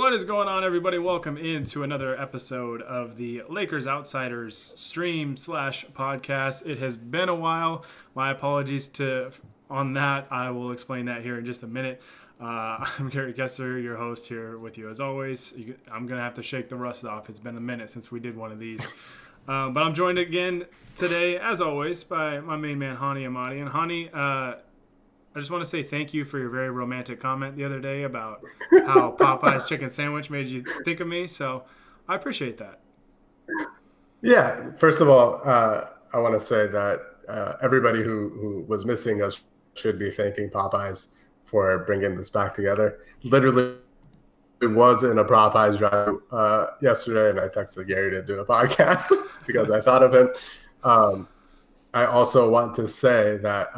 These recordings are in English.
What is going on, everybody? Welcome into another episode of the Lakers Outsiders stream slash podcast. It has been a while. My apologies on that. I will explain that here in just a minute. I'm Gary Kester, your host here with you as always. I'm going to have to shake the rust off. It's been a minute since we did one of these. But I'm joined again today, as always, by my main man, Honi Ahmadian. Honi, I just want to say thank you for your very romantic comment the other day about how Popeye's chicken sandwich made you think of me. So I appreciate that. Yeah. First of all, I want to say that everybody who was missing us should be thanking Popeyes for bringing this back together. Literally, it was in a Popeyes drive yesterday, and I texted Gary to do a podcast because I thought of him. I also want to say that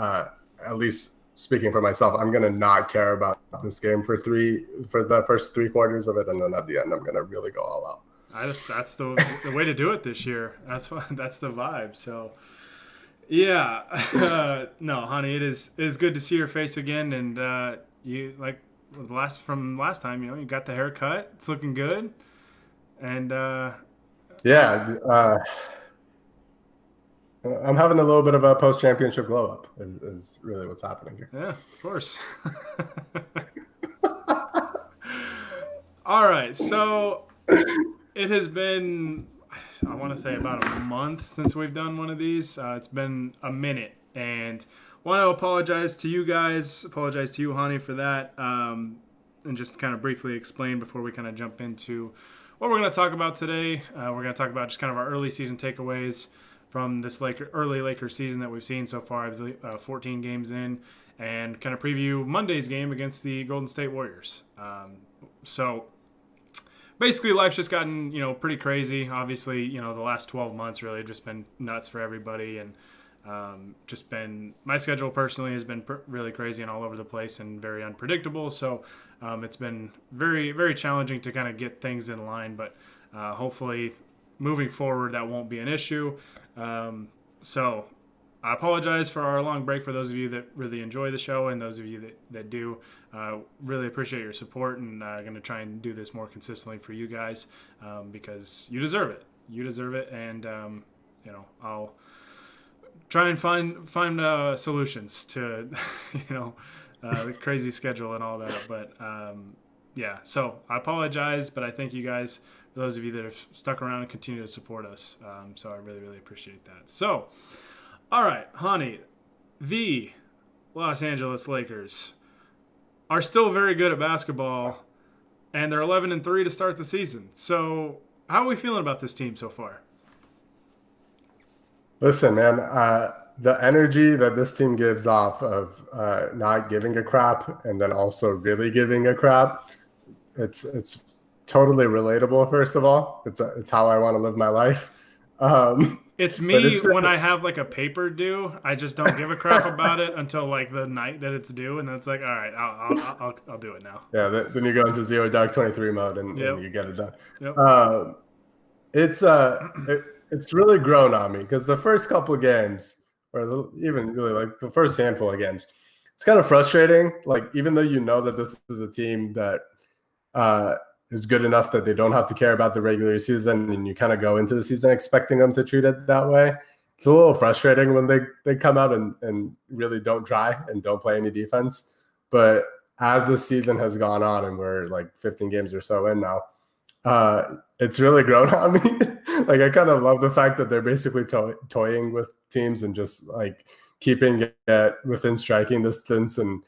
at least speaking for myself, I'm going to not care about this game for the first 3 quarters of it, and then at the end, I'm going to really go all out. That's the way to do it this year. That's the vibe. So, yeah, no, Honi, it is good to see your face again, and you from last time, you got the haircut. It's looking good, and I'm having a little bit of a post-championship glow-up is really what's happening here. Yeah, of course. All right, so it has been, I want to say, about a month since we've done one of these. It's been a minute, and want to apologize to you guys, apologize to you, Honi, for that, and just kind of briefly explain before we kind of jump into what we're going to talk about today. We're going to talk about just kind of our early season takeaways from this early Lakers season that we've seen so far, 14 games in, and kind of preview Monday's game against the Golden State Warriors. So basically, life's just gotten pretty crazy. Obviously, the last 12 months really have just been nuts for everybody, and just been, my schedule personally has been really crazy and all over the place and very unpredictable. So it's been very, very challenging to kind of get things in line, but hopefully moving forward that won't be an issue. So I apologize for our long break for those of you that really enjoy the show, and those of you that do. Really appreciate your support, and I'm going to try and do this more consistently for you guys, because you deserve it. You deserve it, and I'll try and find solutions to the crazy schedule and all that. But yeah, so I apologize, but I thank you guys, for those of you that have stuck around and continue to support us. So I really, really appreciate that. So, all right, Honi, the Los Angeles Lakers are still very good at basketball, and they're 11-3 to start the season. So how are we feeling about this team so far? Listen, man, the energy that this team gives off of not giving a crap and then also really giving a crap, it's totally relatable. First of all, it's how I want to live my life. It's me when I have like a paper due. I just don't give a crap about it until like the night that it's due, and then it's like, all right, I'll do it now. Yeah, then you go into zero dark 23 mode and you get it done. Yep. It's really grown on me because the first couple of games, or even really like the first handful of games, it's kind of frustrating. Like, even though you know that this is a team that is good enough that they don't have to care about the regular season, and you kind of go into the season expecting them to treat it that way. It's a little frustrating when they come out and really don't try and don't play any defense. But as the season has gone on, and we're like 15 games or so in now, it's really grown on me. Like, I kind of love the fact that they're basically toying with teams and just like keeping it within striking distance, and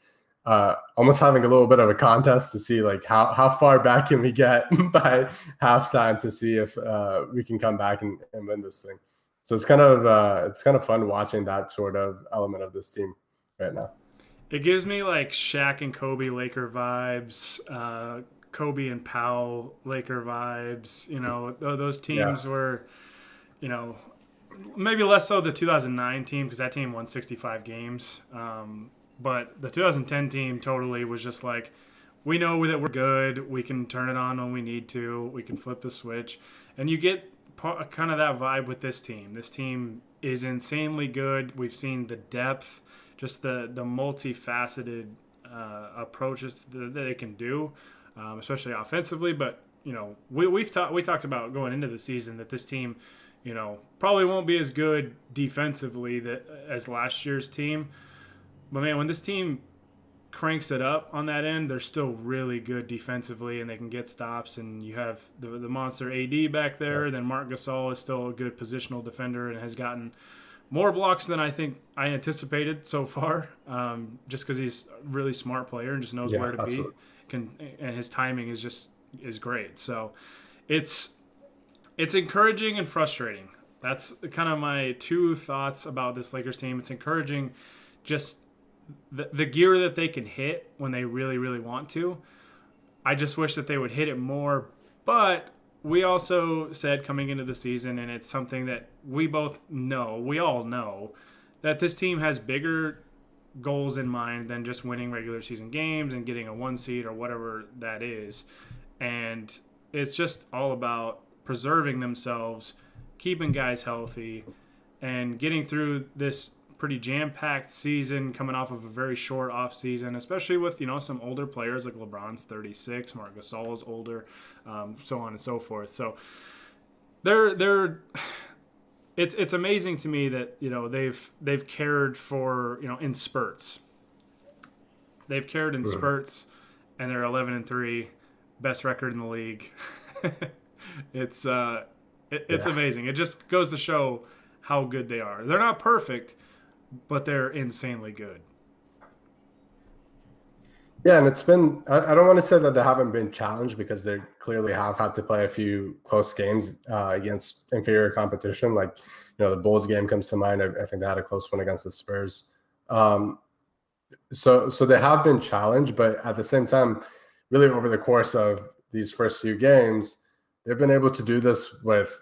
almost having a little bit of a contest to see like how far back can we get by halftime to see if we can come back and win this thing. So it's kind of fun watching that sort of element of this team right now. It gives me like Shaq and Kobe Laker vibes, Kobe and Powell Laker vibes. Those teams were, maybe less so the 2009 team, because that team won 65 games. But the 2010 team totally was just like, we know that we're good. We can turn it on when we need to. We can flip the switch. And you get kind of that vibe with this team. This team is insanely good. We've seen the depth, just the multifaceted approaches that they can do. especially offensively. But we talked about going into the season that this team, probably won't be as good defensively as last year's team. But man, when this team cranks it up on that end, they're still really good defensively, and they can get stops. And you have the monster AD back there. Then Marc Gasol is still a good positional defender and has gotten more blocks than I think I anticipated so far, just because he's a really smart player and just knows where to absolutely. be. And his timing is great. So it's encouraging and frustrating. That's kind of my two thoughts about this Lakers team. It's encouraging, just the gear that they can hit when they really, really want to. I just wish that they would hit it more. But we also said coming into the season, and it's something that we all know, that this team has bigger goals in mind than just winning regular season games and getting a 1 seed or whatever that is. And it's just all about preserving themselves, keeping guys healthy, and getting through this pretty jam-packed season, coming off of a very short off season, especially with some older players like LeBron's 36, Marc Gasol is older, so on and so forth. So it's amazing to me that they've cared for in spurts. They've cared in spurts, and they're 11-3, best record in the league. It's amazing. It just goes to show how good they are. They're not perfect, but they're insanely good. Yeah, and it's been, I don't want to say that they haven't been challenged, because they clearly have had to play a few close games against inferior competition. Like, the Bulls game comes to mind. I think they had a close one against the Spurs. So they have been challenged, but at the same time, really over the course of these first few games, they've been able to do this with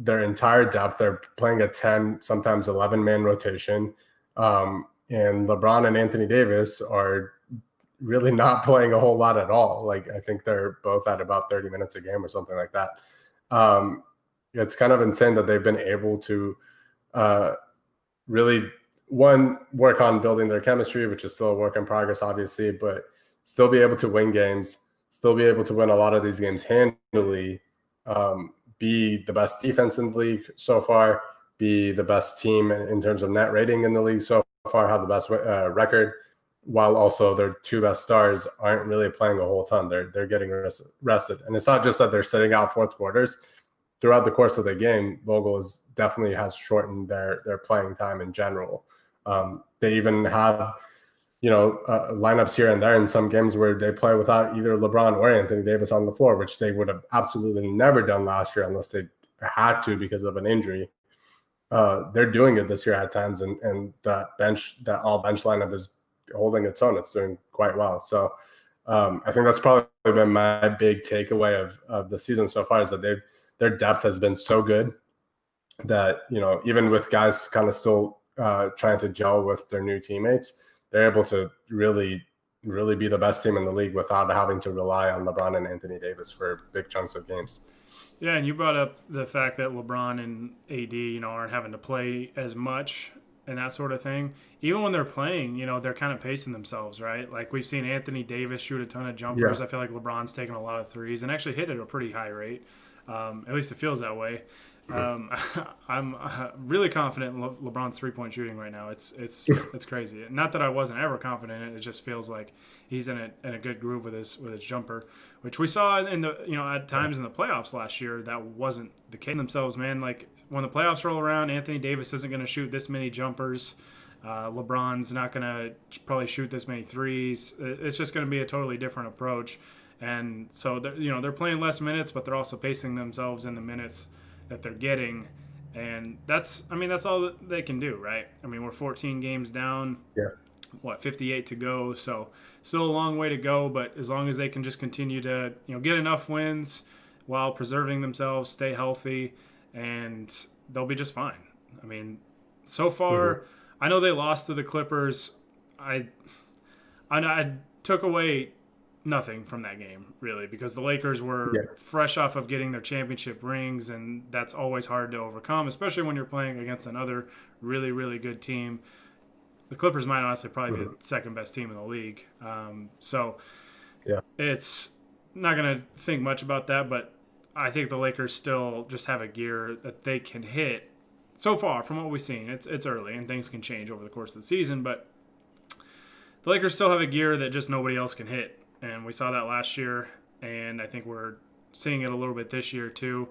their entire depth. They're playing a 10, sometimes 11-man rotation. And LeBron and Anthony Davis are really not playing a whole lot at all. Like, I think they're both at about 30 minutes a game or something like that. It's kind of insane that they've been able to really, work on building their chemistry, which is still a work in progress, obviously, but still be able to win games, still be able to win a lot of these games handily, be the best defense in the league so far, be the best team in terms of net rating in the league so far, have the best record, while also their two best stars aren't really playing a whole ton. They're getting rested. And it's not just that they're sitting out fourth quarters. Throughout the course of the game, Vogel definitely has shortened their playing time in general. They even have lineups here and there in some games where they play without either LeBron or Anthony Davis on the floor, which they would have absolutely never done last year unless they had to because of an injury. They're doing it this year at times, and that all bench lineup is holding its own. It's doing quite well. So I think that's probably been my big takeaway of the season so far, is that their depth has been so good that, even with guys kind of still trying to gel with their new teammates, they're able to really, really be the best team in the league without having to rely on LeBron and Anthony Davis for big chunks of games. Yeah, and you brought up the fact that LeBron and AD, aren't having to play as much and that sort of thing. Even when they're playing, they're kind of pacing themselves, right? Like, we've seen Anthony Davis shoot a ton of jumpers. Yeah. I feel like LeBron's taking a lot of threes and actually hit at a pretty high rate. At least it feels that way. I'm really confident in LeBron's 3-point shooting right now. It's crazy. Not that I wasn't ever confident in it. It just feels like he's in a good groove with his jumper, which we saw in the at times in the playoffs last year. That wasn't the case themselves, man. Like, when the playoffs roll around, Anthony Davis isn't going to shoot this many jumpers. LeBron's not going to probably shoot this many threes. It's just going to be a totally different approach. And so they're playing less minutes, but they're also pacing themselves in the minutes that they're getting, and that's all that they can do, right? I mean, we're 14 games down, 58 to go, so still a long way to go, but as long as they can just continue to get enough wins while preserving themselves, stay healthy, and they'll be just fine. I mean, so far, I know they lost to the Clippers. I took away nothing from that game, really, because the Lakers were fresh off of getting their championship rings, and that's always hard to overcome, especially when you're playing against another really, really good team. The Clippers might honestly probably be the second best team in the league. So Yeah. it's not going to think much about that, but I think the Lakers still just have a gear that they can hit. So far, from what we've seen, it's early and things can change over the course of the season, but the Lakers still have a gear that just nobody else can hit, and we saw that last year, and I think we're seeing it a little bit this year too.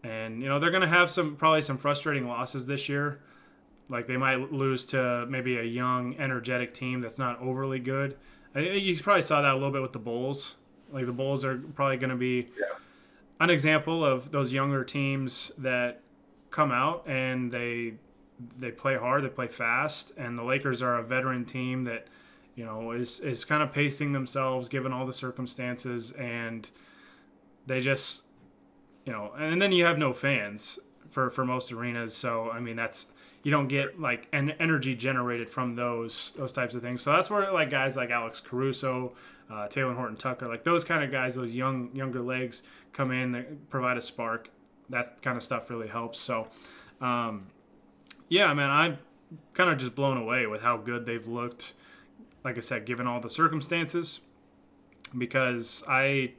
And they're going to have probably some frustrating losses this year. Like they might lose to maybe a young, energetic team that's not overly good. I think you probably saw that a little bit with the Bulls. Like the Bulls are probably going to be an example of those younger teams that come out and they play hard, they play fast, and the Lakers are a veteran team that is kind of pacing themselves given all the circumstances, and they just and then you have no fans for most arenas, so I mean that's you don't get like an energy generated from those types of things. So that's where like guys like Alex Caruso, Taylor Horton Tucker, like those kind of guys, those younger legs come in, they provide a spark. That kind of stuff really helps. So, yeah, man, I'm kind of just blown away with how good they've looked. Like I said, given all the circumstances, because I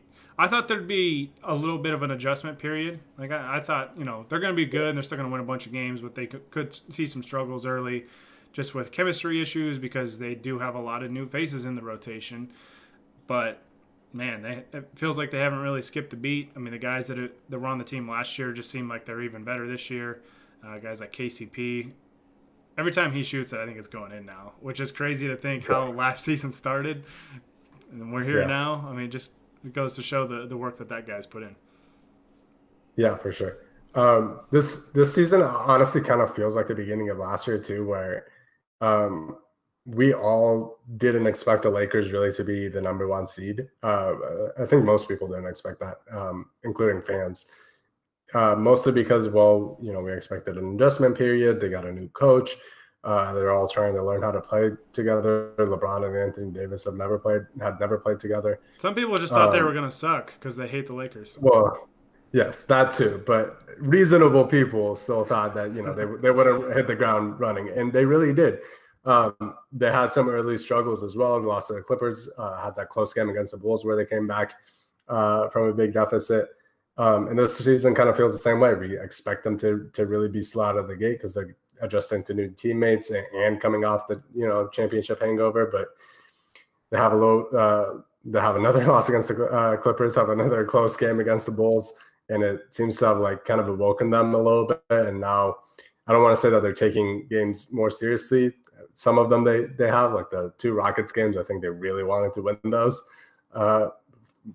thought there'd be a little bit of an adjustment period. Like I thought, they're going to be good and they're still going to win a bunch of games, but they could see some struggles early just with chemistry issues because they do have a lot of new faces in the rotation. But, man, it feels like they haven't really skipped a beat. I mean, the guys that were on the team last year just seem like they're even better this year. Guys like KCP. Every time he shoots it, I think it's going in now, which is crazy to think how last season started. And we're here now. I mean, just it goes to show the work that guy's put in. Yeah, for sure. This season honestly kind of feels like the beginning of last year too, where we all didn't expect the Lakers really to be the number one seed. I think most people didn't expect that, including fans. Mostly because, we expected an adjustment period. They got a new coach. They're all trying to learn how to play together. LeBron and Anthony Davis had never played together. Some people just thought they were going to suck because they hate the Lakers. Well, yes, that too. But reasonable people still thought that they would have hit the ground running, and they really did. They had some early struggles as well. They lost to the Clippers. Had that close game against the Bulls where they came back from a big deficit. And this season kind of feels the same way. We expect them to really be slow out of the gate because they're adjusting to new teammates and coming off the championship hangover. But they have they have another loss against the Clippers, have another close game against the Bulls, and it seems to have like kind of awoken them a little bit. And now I don't want to say that they're taking games more seriously. Some of them they have, like the 2 Rockets games. I think they really wanted to win those.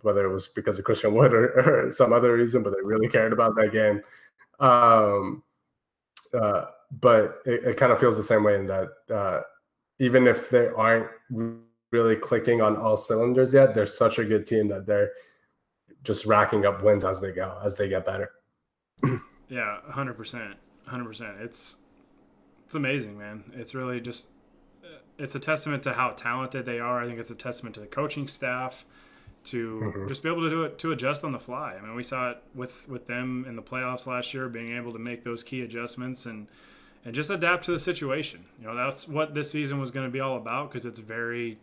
Whether it was because of Christian Wood or some other reason, but they really cared about that game. But it kind of feels the same way in that even if they aren't really clicking on all cylinders yet, they're such a good team that they're just racking up wins as they go, as they get better. Yeah, 100%. 100%. It's amazing, man. It's really just it's a testament to how talented they are. I think it's a testament to the coaching staff to just be able to do it, to adjust on the fly. I mean, we saw it with them in the playoffs last year, being able to make those key adjustments and just adapt to the situation. That's what this season was going to be all about because it's very,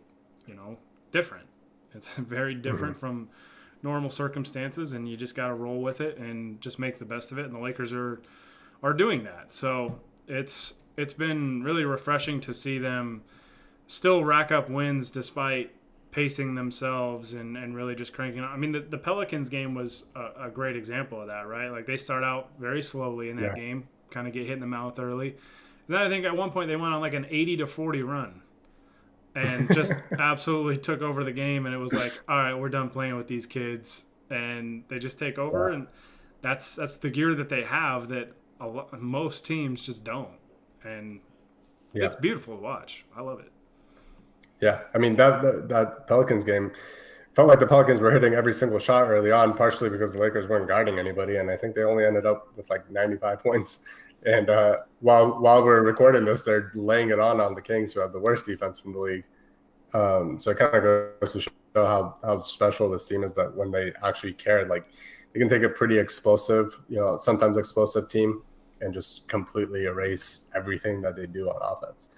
different. It's very different from normal circumstances, and you just got to roll with it and just make the best of it. And the Lakers are doing that. So it's been really refreshing to see them still rack up wins despite pacing themselves and really just cranking out. I mean, the Pelicans game was a great example of that, right? Like they start out very slowly in that game, kind of get hit in the mouth early. And then I think at one point they went on like an 80-40 run and just absolutely took over the game. And it was like, all right, we're done playing with these kids. And they just take over. And that's the gear that they have that most teams just don't. And it's beautiful to watch. I love it. Yeah, I mean that Pelicans game felt like the Pelicans were hitting every single shot early on, partially because the Lakers weren't guarding anybody, and I think they only ended up with like 95 points. And while we're recording this, they're laying it on the Kings, who have the worst defense in the league. So it kind of goes to show how special this team is, that when they actually care, like they can take a pretty explosive, sometimes explosive team and just completely erase everything that they do on offense.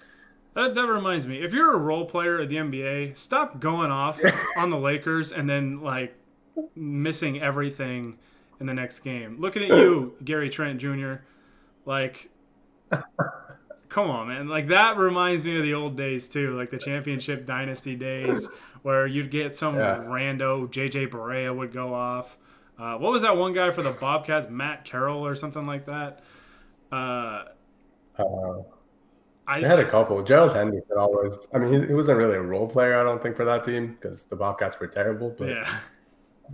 That reminds me. If you're a role player at the NBA, stop going off on the Lakers and then like missing everything in the next game. Looking at you, Gary Trent Jr. Like, come on, man. Like that reminds me of the old days too, like the championship dynasty days where you'd get some Yeah. rando JJ Barea would go off. What was that one guy for the Bobcats, Matt Carroll or something like that? Uh, Uh, they had a I couple. Gerald Henderson always. I mean, he wasn't really a role player, I don't think, for that team because the Bobcats were terrible. But yeah,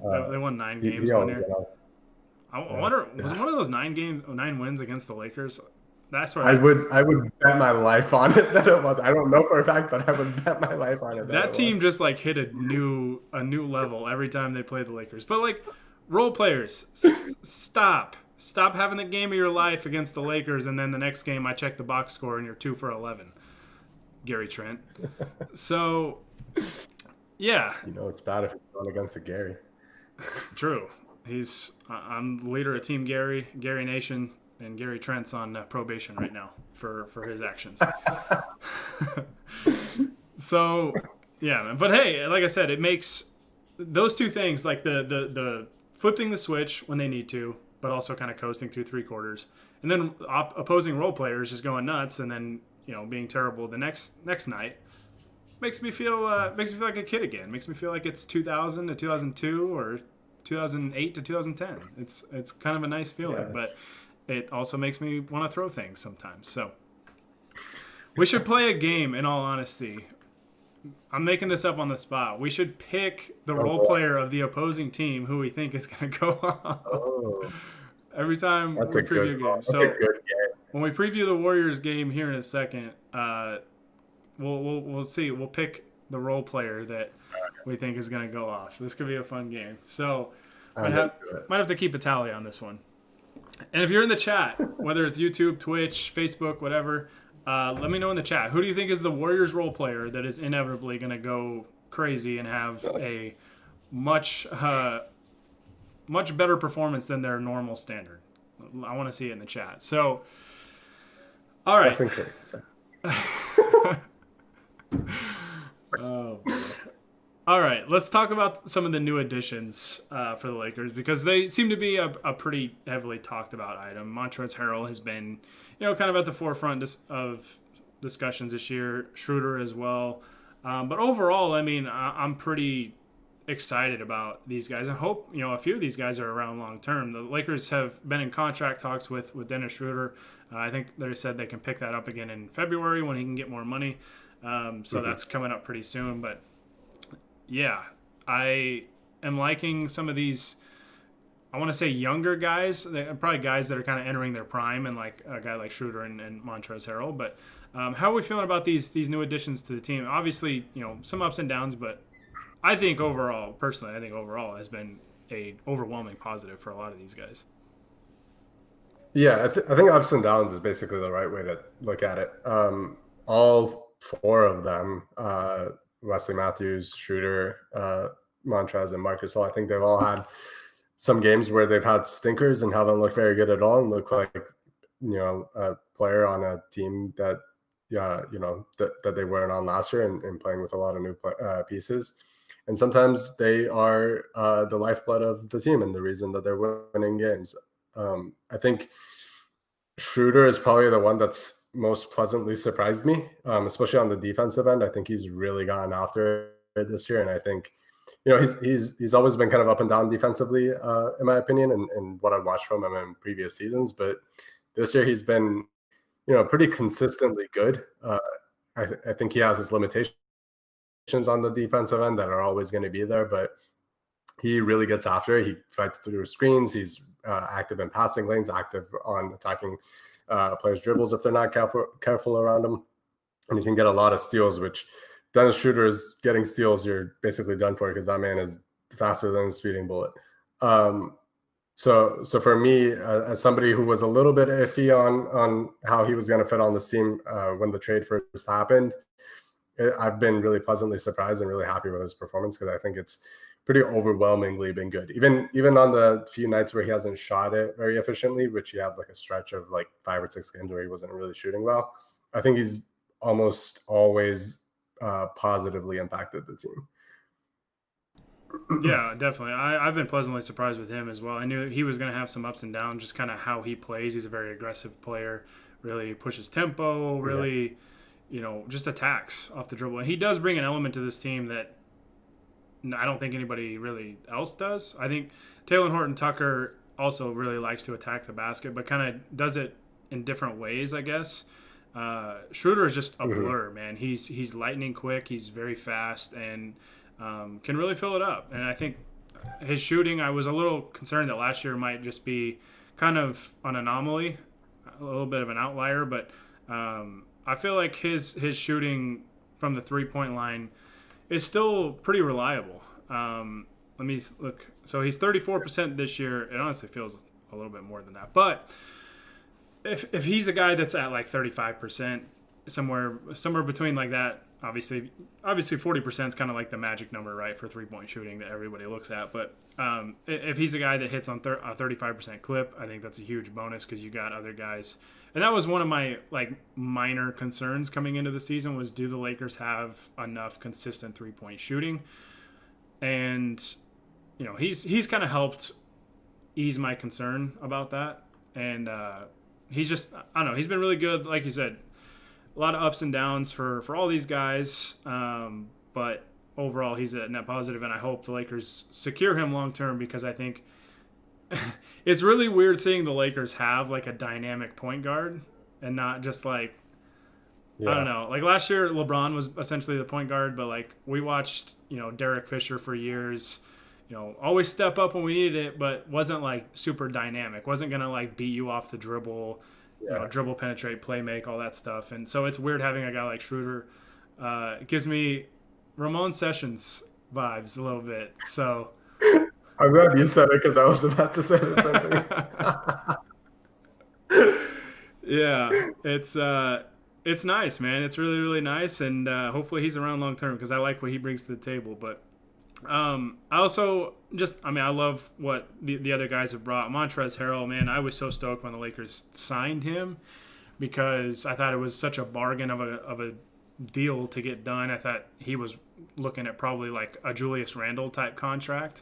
uh, they won 9 he games one always year. went out. I Yeah. wonder, was it Yeah. one of those 9 wins against the Lakers? That's what I would bet my life on it that it was. I don't know for a fact, but I would bet my life on it that that it team was. just like hit a new level every time they played the Lakers. But like role players, stop having the game of your life against the Lakers, and then the next game I check the box score and you're 2 for 11, Gary Trent. So yeah, It's bad if you're going against a Gary. true. I'm the leader of Team Gary, Gary Nation, and Gary Trent's on probation right now for his actions. So yeah, man. But hey, like I said, it makes those two things like the flipping the switch when they need to, but also kind of coasting through 3 quarters, and then opposing role players just going nuts, and then being terrible the next night makes me feel like a kid again. Makes me feel like it's 2000 to 2002 or 2008 to 2010. It's kind of a nice feeling, Yeah, but it also makes me want to throw things sometimes. So we should play a game. In all honesty, I'm making this up on the spot. We should pick the role player of the opposing team who we think is going to go off oh, every time that's we a preview good a call. game. That's a So good game. when we preview the Warriors game here in a second, we'll see. We'll pick the role player that we think is going to go off. This could be a fun game. So I'm into it. might have to keep a tally on this one. And if you're in the chat, whether it's YouTube, Twitch, Facebook, whatever, let me know in the chat. Who do you think is the Warriors role player that is inevitably going to go crazy and have a much much better performance than their normal standard? I want to see it in the chat. So, all right. Stephen Curry. So, Oh, boy. All right, let's talk about some of the new additions for the Lakers because they seem to be a pretty heavily talked about item. Montrezl Harrell has been, kind of at the forefront of discussions this year. Schroeder as well, but overall, I mean, I'm pretty excited about these guys and hope a few of these guys are around long term. The Lakers have been in contract talks with Dennis Schroeder. I think they said they can pick that up again in February when he can get more money. So that's coming up pretty soon, but. Yeah, I am liking some of these. I want to say younger guys, probably guys that are kind of entering their prime, and like a guy like Schroeder and Montrezl Harrell. But how are we feeling about these new additions to the team? Obviously, some ups and downs, but I think overall has been a overwhelming positive for a lot of these guys. yeah, I think ups and downs is basically the right way to look at it. All four of them, Wesley Matthews, Schroeder, Montrez, and Marcus Gasol, I think they've all had some games where they've had stinkers and haven't looked very good at all and look like a player on a team that that they weren't on last year and playing with a lot of new pieces. And sometimes they are the lifeblood of the team and the reason that they're winning games. I think Schroeder is probably the one that's most pleasantly surprised me, especially on the defensive end. I think he's really gotten after it this year, and I think he's always been kind of up and down defensively, in my opinion, and what I've watched from him in previous seasons. But this year he's been pretty consistently good. I think he has his limitations on the defensive end that are always going to be there, but he really gets after it. He fights through screens. He's active in passing lanes, active on attacking players' dribbles if they're not careful around him. And you can get a lot of steals, which Dennis Schroeder is getting steals. You're basically done for because that man is faster than a speeding bullet. So for me, as somebody who was a little bit iffy on how he was going to fit on this team when the trade first happened, I've been really pleasantly surprised and really happy with his performance because I think it's pretty overwhelmingly been good. Even on the few nights where he hasn't shot it very efficiently, which he had like a stretch of like 5 or 6 games where he wasn't really shooting well, I think he's almost always positively impacted the team. Yeah, definitely. I've been pleasantly surprised with him as well. I knew he was going to have some ups and downs, just kind of how he plays. He's a very aggressive player, really pushes tempo, Yeah. really, just attacks off the dribble. And he does bring an element to this team that I don't think anybody really else does. I think Taylor Horton Tucker also really likes to attack the basket, but kind of does it in different ways, I guess. Schroeder is just a Hmm. blur, man. He's lightning quick. He's very fast and can really fill it up. And I think his shooting, I was a little concerned that last year might just be kind of an anomaly, a little bit of an outlier. But I feel like his shooting from the 3-point line is still pretty reliable. Let me look. So he's 34% this year. It honestly feels a little bit more than that. But if he's a guy that's at like 35%, somewhere between like that, obviously 40% is kind of like the magic number, right, for 3-point shooting that everybody looks at. But if he's a guy that hits on a 35% clip, I think that's a huge bonus because you got other guys. And that was one of my like minor concerns coming into the season was, do the Lakers have enough consistent 3-point shooting? And he's kind of helped ease my concern about that. And he's just, I don't know, he's been really good. Like you said, a lot of ups and downs for all these guys. But overall, he's a net positive, and I hope the Lakers secure him long term because I think it's really weird seeing the Lakers have like a dynamic point guard and not just like, I don't Yeah. know. Like last year, LeBron was essentially the point guard, but like we watched, Derek Fisher for years. Always step up when we needed it, but wasn't like super dynamic. Wasn't gonna like beat you off the dribble, Yeah. dribble, penetrate, play make, all that stuff. And so it's weird having a guy like Schroeder. It gives me Ramon Sessions vibes a little bit. So I'm glad you said it because I was about to say the yeah, same thing. it's nice, man. It's really really nice, and hopefully he's around long term because I like what he brings to the table. But I also I love what the other guys have brought. Montrezl Harrell, man, I was so stoked when the Lakers signed him because I thought it was such a bargain of a deal to get done. I thought he was looking at probably like a Julius Randle type contract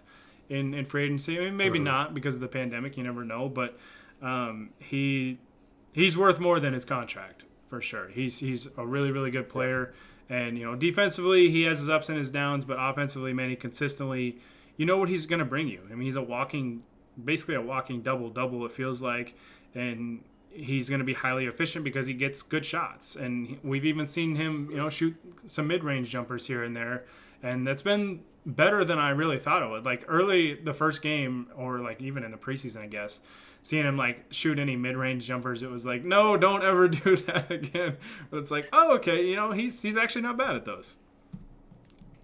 in free agency. I mean, maybe Mhm. not because of the pandemic. You never know, but he's worth more than his contract for sure. He's a really really good Yeah. player, and defensively he has his ups and his downs, but offensively, man, he consistently, you know what he's going to bring you. I mean, he's basically a walking double double. It feels like, and he's going to be highly efficient because he gets good shots, and we've even seen him, shoot some mid range jumpers here and there, and that's been better than I really thought it would. Like early the first game, or like even in the preseason, I guess, seeing him like shoot any mid-range jumpers, it was like, no, don't ever do that again. But it's like, oh, okay, he's actually not bad at those.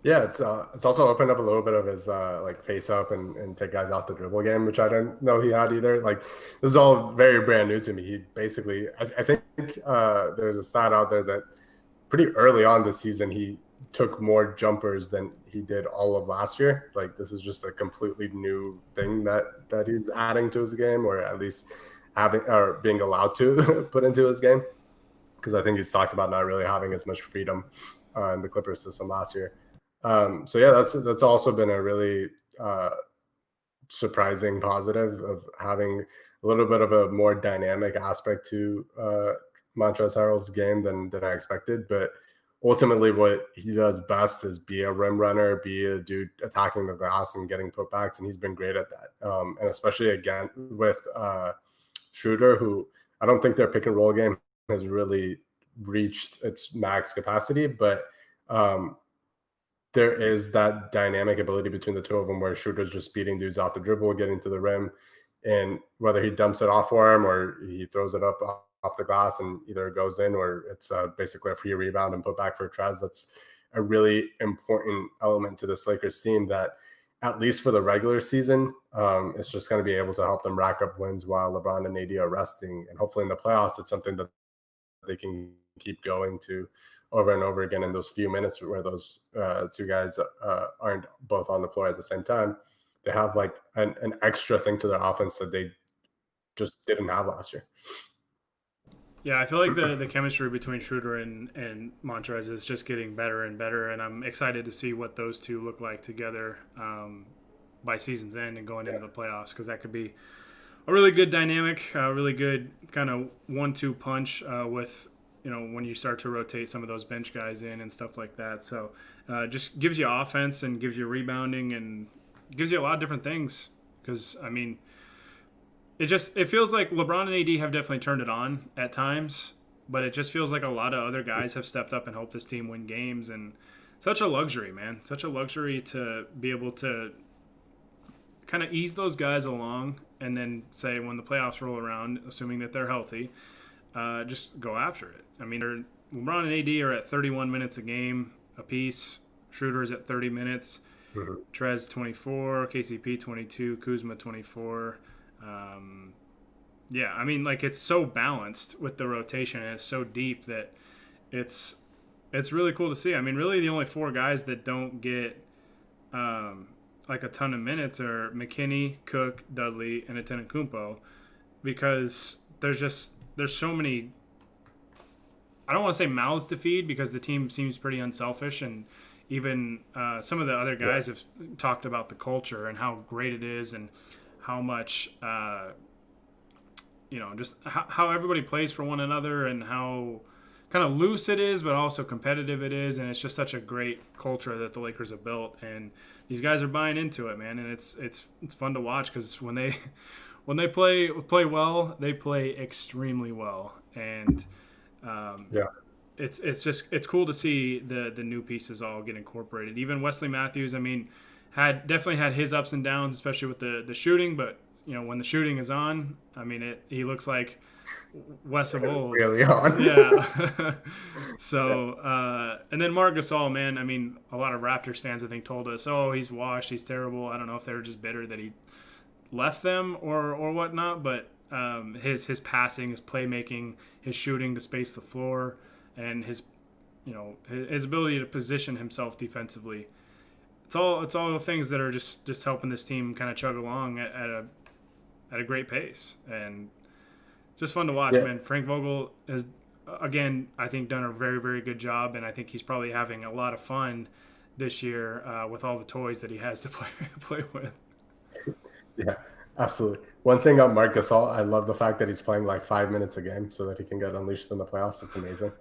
Yeah, it's also opened up a little bit of his like face up and take guys off the dribble game, which I didn't know he had either. Like this is all very brand new to me. He basically, I think there's a stat out there that pretty early on this season he took more jumpers than he did all of last year. Like this is just a completely new thing that he's adding to his game, or at least having or being allowed to put into his game. Because I think he's talked about not really having as much freedom in the Clippers system last year. So yeah, that's also been a really surprising positive of having a little bit of a more dynamic aspect to Montrezl Harrell's game than I expected. But ultimately, what he does best is be a rim runner, be a dude attacking the glass and getting putbacks, and he's been great at that. And especially again with Schroeder, who I don't think their pick and roll game has really reached its max capacity, but um, there is that dynamic ability between the two of them where Shooter's just beating dudes off the dribble, getting to the rim, and whether he dumps it off for him or he throws it up off the glass and either it goes in or it's basically a free rebound and put back for Trez. That's a really important element to this Lakers team that, at least for the regular season, it's just going to be able to help them rack up wins while LeBron and AD are resting. And hopefully in the playoffs, it's something that they can keep going to over and over again in those few minutes where those two guys aren't both on the floor at the same time. They have like an extra thing to their offense that they just didn't have last year. Yeah, I feel like the chemistry between Schroeder and Montrez is just getting better and better, and I'm excited to see what those two look like together by season's end and going into the playoffs, because that could be a really good dynamic, a really good kind of 1-2 punch with, when you start to rotate some of those bench guys in and stuff like that. So just gives you offense and gives you rebounding and gives you a lot of different things. Because I mean, it feels like LeBron and AD have definitely turned it on at times, but it just feels like a lot of other guys have stepped up and helped this team win games. And such a luxury, man. Such a luxury to be able to kind of ease those guys along, and then say when the playoffs roll around, assuming that they're healthy, just go after it. I mean, LeBron and AD are at 31 minutes a game apiece. Schroeder's at 30 minutes. Mm-hmm. Trez 24, KCP 22, Kuzma 24. Yeah, I mean, like, it's so balanced with the rotation, and it's so deep that it's really cool to see. I mean, really the only four guys that don't get like a ton of minutes are McKinney, Cook, Dudley, and Antetokounmpo, because there's so many. I don't want to say mouths to feed, because the team seems pretty unselfish, and even some of the other guys have talked about the culture and how great it is, and how much just how everybody plays for one another, and how kind of loose it is, but also competitive it is, and it's just such a great culture that the Lakers have built, and these guys are buying into it, man, and it's fun to watch, because when they play well, they play extremely well, and it's cool to see the new pieces all get incorporated. Even Wesley Matthews, I mean, definitely had his ups and downs, especially with the shooting, but when the shooting is on, I mean, he looks like Wes of old. Really on. Yeah. So, and then Marc Gasol, man, I mean, a lot of Raptors fans, I think, told us, oh, he's washed, he's terrible. I don't know if they were just bitter that he left them or whatnot, but his passing, his playmaking, his shooting to space the floor, and his ability to position himself defensively. It's all things that are just helping this team kind of chug along at a great pace, and just fun to watch, man. Frank Vogel has, again, I think, done a very, very good job, and I think he's probably having a lot of fun this year with all the toys that he has to play with. Yeah, absolutely. One thing on Marc Gasol, I love the fact that he's playing like 5 minutes a game so that he can get unleashed in the playoffs. It's amazing.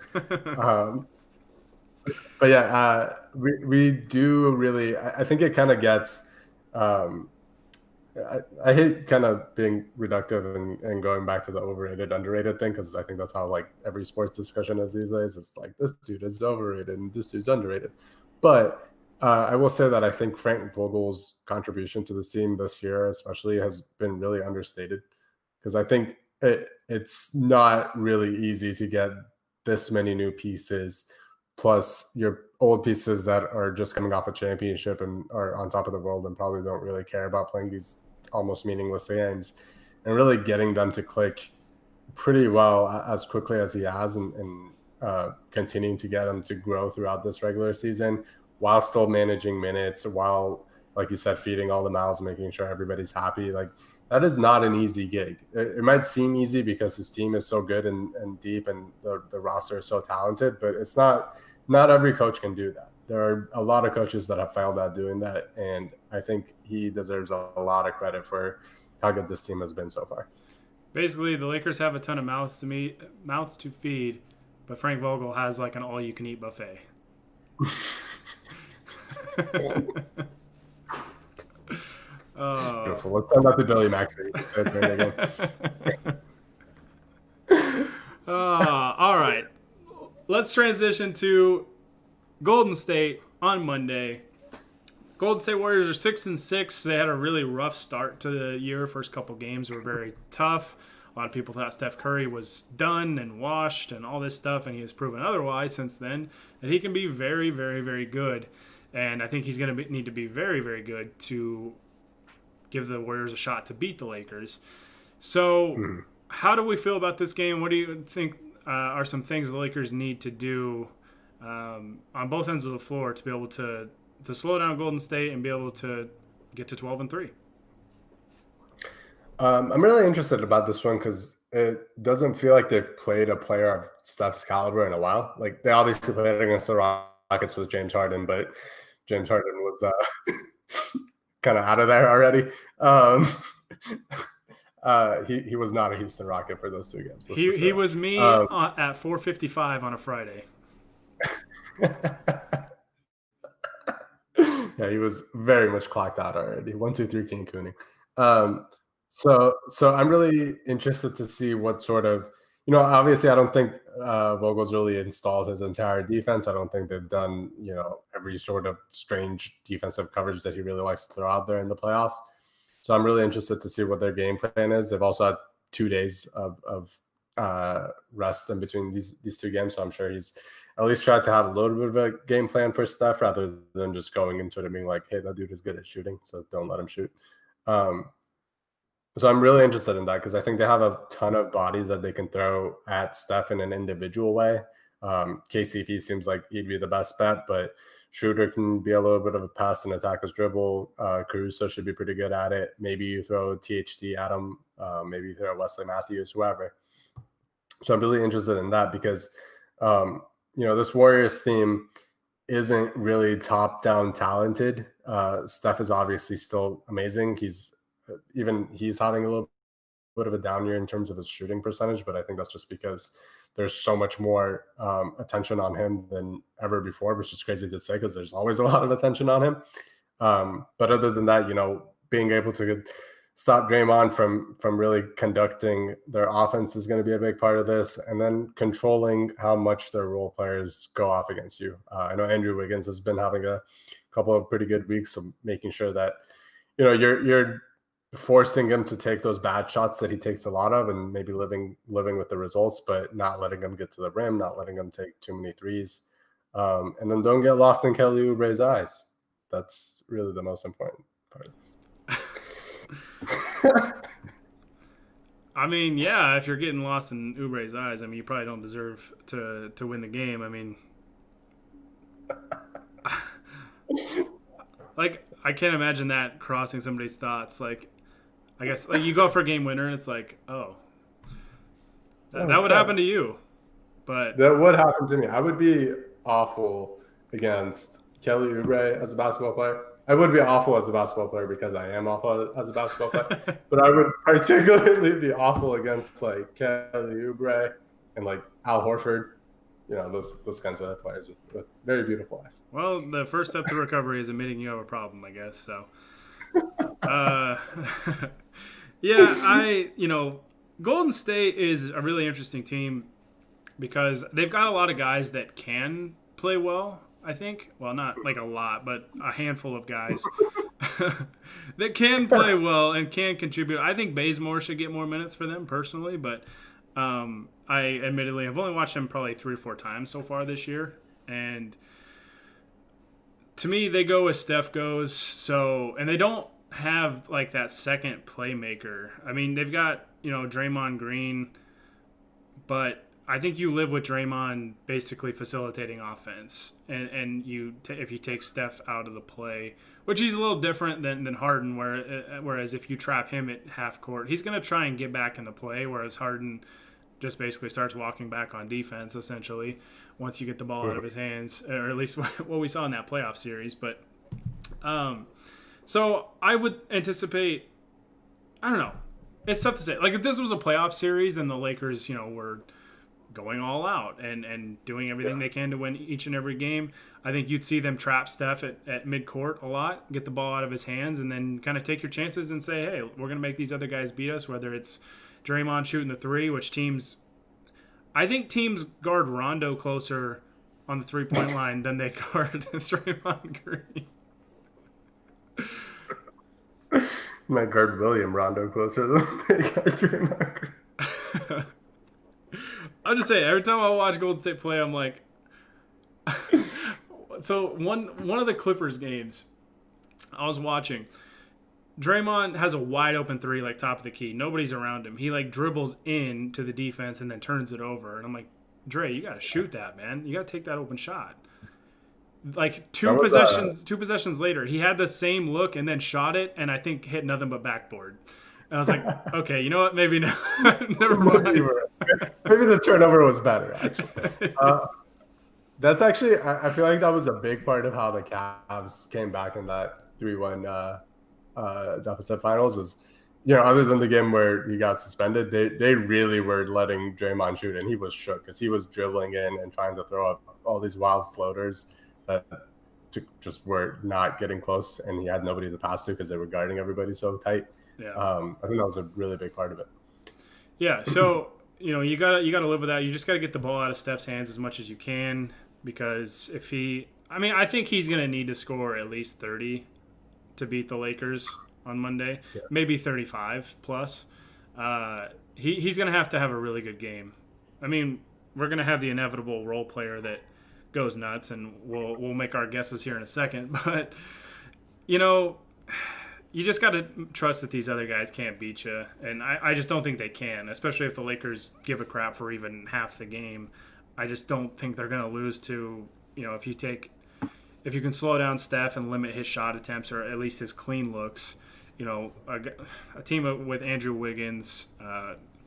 But yeah, we do really. I think it kind of gets. I hate kind of being reductive and going back to the overrated, underrated thing, because I think that's how like every sports discussion is these days. It's like, this dude is overrated and this dude's underrated. But I will say that I think Frank Vogel's contribution to the team this year especially has been really understated, because I think it's not really easy to get this many new pieces, plus your old pieces that are just coming off a championship and are on top of the world and probably don't really care about playing these almost meaningless games, and really getting them to click pretty well as quickly as he has, and continuing to get them to grow throughout this regular season while still managing minutes, while, like you said, feeding all the mouths, making sure everybody's happy. Like, that is not an easy gig. It might seem easy because his team is so good and deep, and the roster is so talented, but it's not every coach can do that. There are a lot of coaches that have failed at doing that, and I think he deserves a lot of credit for how good this team has been so far. Basically, the Lakers have a ton of mouths to feed, but Frank Vogel has like an all-you-can-eat buffet. Beautiful. Let's send that to Billy Maxey. All right. Let's transition to Golden State on Monday. Golden State Warriors are 6-6. They had a really rough start to the year. First couple games were very tough. A lot of people thought Steph Curry was done and washed and all this stuff, and he has proven otherwise since then, that he can be very, very, very good. And I think he's going to need to be very, very good to give the Warriors a shot to beat the Lakers. So how do we feel about this game? What do you think are some things the Lakers need to do on both ends of the floor to be able to slow down Golden State and be able to get to 12-3? I'm really interested about this one because it doesn't feel like they've played a player of Steph's caliber in a while. Like they obviously played against the Rockets with James Harden, but James Harden was kind of out of there already. Um, he was not a Houston Rocket for those 2 games. He was me at 4:55 on a Friday. Yeah, he was very much clocked out already. 1, 2, 3 Cancooning. So I'm really interested to see what sort of, obviously I don't think Vogel's really installed his entire defense. I don't think they've done, every sort of strange defensive coverage that he really likes to throw out there in the playoffs. So I'm really interested to see what their game plan is. They've also had 2 days of rest in between these 2 games. So I'm sure he's at least tried to have a little bit of a game plan for Steph rather than just going into it and being like, hey, that dude is good at shooting, so don't let him shoot. So I'm really interested in that because I think they have a ton of bodies that they can throw at Steph in an individual way. KCP seems like he'd be the best bet, but Schroeder can be a little bit of a pass and attacker's dribble. Caruso should be pretty good at it. Maybe you throw THT at him. Maybe you throw Wesley Matthews, whoever. So I'm really interested in that because, this Warriors team isn't really top-down talented. Steph is obviously still amazing. He's having a little bit of a down year in terms of his shooting percentage, but I think that's just because there's so much more attention on him than ever before, which is crazy to say because there's always a lot of attention on him. But other than that, being able to stop Draymond from really conducting their offense is going to be a big part of this, and then controlling how much their role players go off against you. I know Andrew Wiggins has been having a couple of pretty good weeks, so making sure that you're forcing him to take those bad shots that he takes a lot of, and maybe living with the results, but not letting him get to the rim, not letting him take too many threes, and then don't get lost in Kelly Oubre's eyes. That's really the most important part of this. I mean, yeah, if you're getting lost in Oubre's eyes, I mean, you probably don't deserve to win the game. I mean, like, I can't imagine that crossing somebody's thoughts. Like, I guess like you go for a game winner and it's like, oh, that would happen to you. But that would happen to me. I would be awful against Kelly Oubre as a basketball player. I would be awful as a basketball player because I am awful as a basketball player. But I would particularly be awful against like Kelly Oubre and like Al Horford. Those kinds of players with very beautiful eyes. Well, the first step to recovery is admitting you have a problem, I guess. So, yeah, Golden State is a really interesting team because they've got a lot of guys that can play well, I think. Well, not like a lot, but a handful of guys that can play well and can contribute. I think Bazemore should get more minutes for them personally, but I admittedly have only watched him probably 3 or 4 times so far this year. And to me, they go as Steph goes. So, and they don't have like that second playmaker. I mean, they've got, Draymond Green, but I think you live with Draymond basically facilitating offense. And if you take Steph out of the play, which he's a little different than Harden, whereas if you trap him at half court, he's going to try and get back in the play, whereas Harden just basically starts walking back on defense, essentially, once you get the ball out of his hands, or at least what we saw in that playoff series. But so I would anticipate, I don't know. It's tough to say. Like, if this was a playoff series and the Lakers, were going all out and doing everything they can to win each and every game, I think you'd see them trap Steph at midcourt a lot, get the ball out of his hands, and then kind of take your chances and say, hey, we're going to make these other guys beat us, whether it's Draymond shooting the 3, which I think teams guard Rondo closer on the 3-point line than they guard Draymond Green. Might guard William Rondo closer than they guard Draymond Green. I'm just saying, every time I watch Golden State play, I'm like, so one of the Clippers games I was watching, Draymond has a wide open 3, like top of the key. Nobody's around him. He like dribbles in to the defense and then turns it over. And I'm like, Dre, you got to shoot that, man. You got to take that open shot. Like two possessions later, he had the same look and then shot it, and I think hit nothing but backboard. And I was like, okay, you know what? Maybe not. Never Maybe you mind. were right. Maybe the turnover was better, actually. Uh, that's actually, I feel like that was a big part of how the Cavs came back in that 3-1 deficit finals. Is other than the game where he got suspended, they really were letting Draymond shoot, and he was shook because he was dribbling in and trying to throw up all these wild floaters that just were not getting close, and he had nobody to pass to because they were guarding everybody so tight. Yeah. I think that was a really big part of it. Yeah. So you gotta live with that. You just gotta get the ball out of Steph's hands as much as you can, because I think he's gonna need to score at least 30 to beat the Lakers on Monday, maybe 35 plus. He's gonna have to have a really good game. I mean, we're gonna have the inevitable role player that goes nuts, and we'll make our guesses here in a second. But you just got to trust that these other guys can't beat you, and I just don't think they can, especially if the Lakers give a crap for even half the game. I just don't think they're going to lose to, if you can slow down Steph and limit his shot attempts or at least his clean looks, a team with Andrew Wiggins,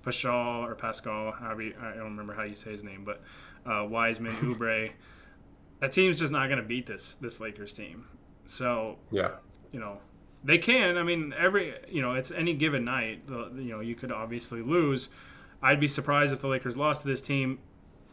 Pascal, I don't remember how you say his name, but Wiseman, Oubre, that team's just not going to beat this Lakers team. So, they can. I mean, it's any given night. You could obviously lose. I'd be surprised if the Lakers lost to this team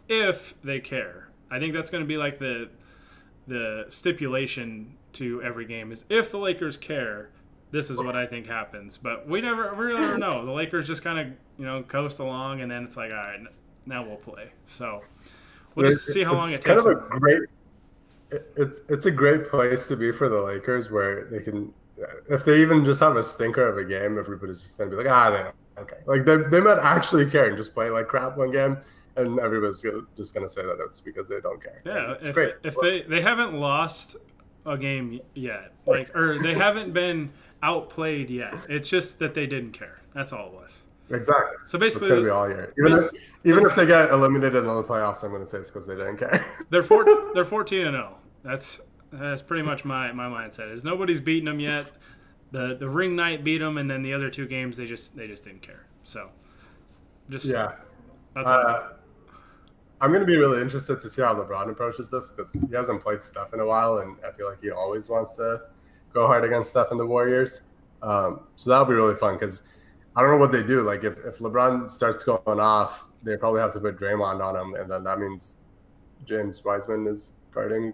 if they care. I think that's going to be like the stipulation to every game is if the Lakers care, this is what I think happens. But we really never know. The Lakers just kind of coast along, and then it's like, all right, now we'll play. So we'll just see how long it takes. It's a great place to be for the Lakers, where they can, if they even just have a stinker of a game, everybody's just gonna be like, okay, like they might actually care and just play like crap one game, and everybody's just gonna say that it's because they don't care. Yeah, it's great. If they haven't lost a game yet, or they haven't been outplayed yet, it's just that they didn't care. That's all it was. Exactly. So basically, it's gonna be all year. Even if they get eliminated in the playoffs, I'm gonna say it's because they didn't care. They're 14-0. That's pretty much my mindset. Is nobody's beaten them yet. The ring night beat them, and then the other two games they just didn't care. So, that's I'm going to be really interested to see how LeBron approaches this, because he hasn't played Steph in a while, and I feel like he always wants to go hard against Steph and the Warriors. So that'll be really fun, because I don't know what they do. Like if LeBron starts going off, they probably have to put Draymond on him, and then that means James Wiseman is guarding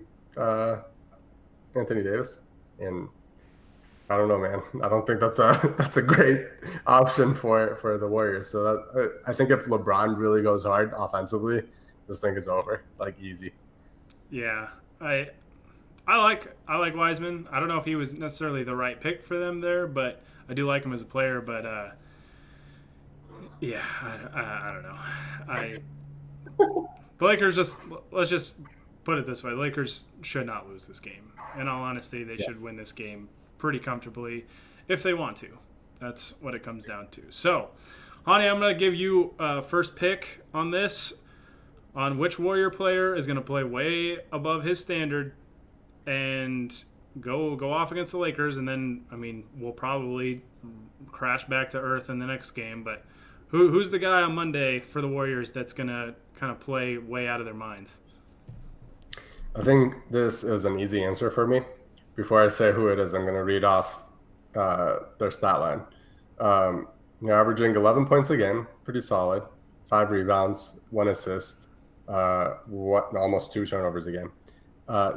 Anthony Davis, and I don't know, man. I don't think that's a great option for the Warriors. So I think if LeBron really goes hard offensively, this thing is over, like easy. Yeah, I like Wiseman. I don't know if he was necessarily the right pick for them there, but I do like him as a player. But I don't know. The Lakers let's just put it this way: the Lakers should not lose this game. In all honesty, they should win this game pretty comfortably if they want to. That's what it comes down to. So, Honi, I'm going to give you first pick on this, on which Warrior player is going to play way above his standard and go off against the Lakers, and then, I mean, we'll probably crash back to earth in the next game. But who's the guy on Monday for the Warriors that's going to kind of play way out of their minds? I think this is an easy answer for me. Before I say who it is, I'm going to read off their stat line. They're averaging 11 points a game, pretty solid. 5 rebounds, 1 assist, almost 2 turnovers a game.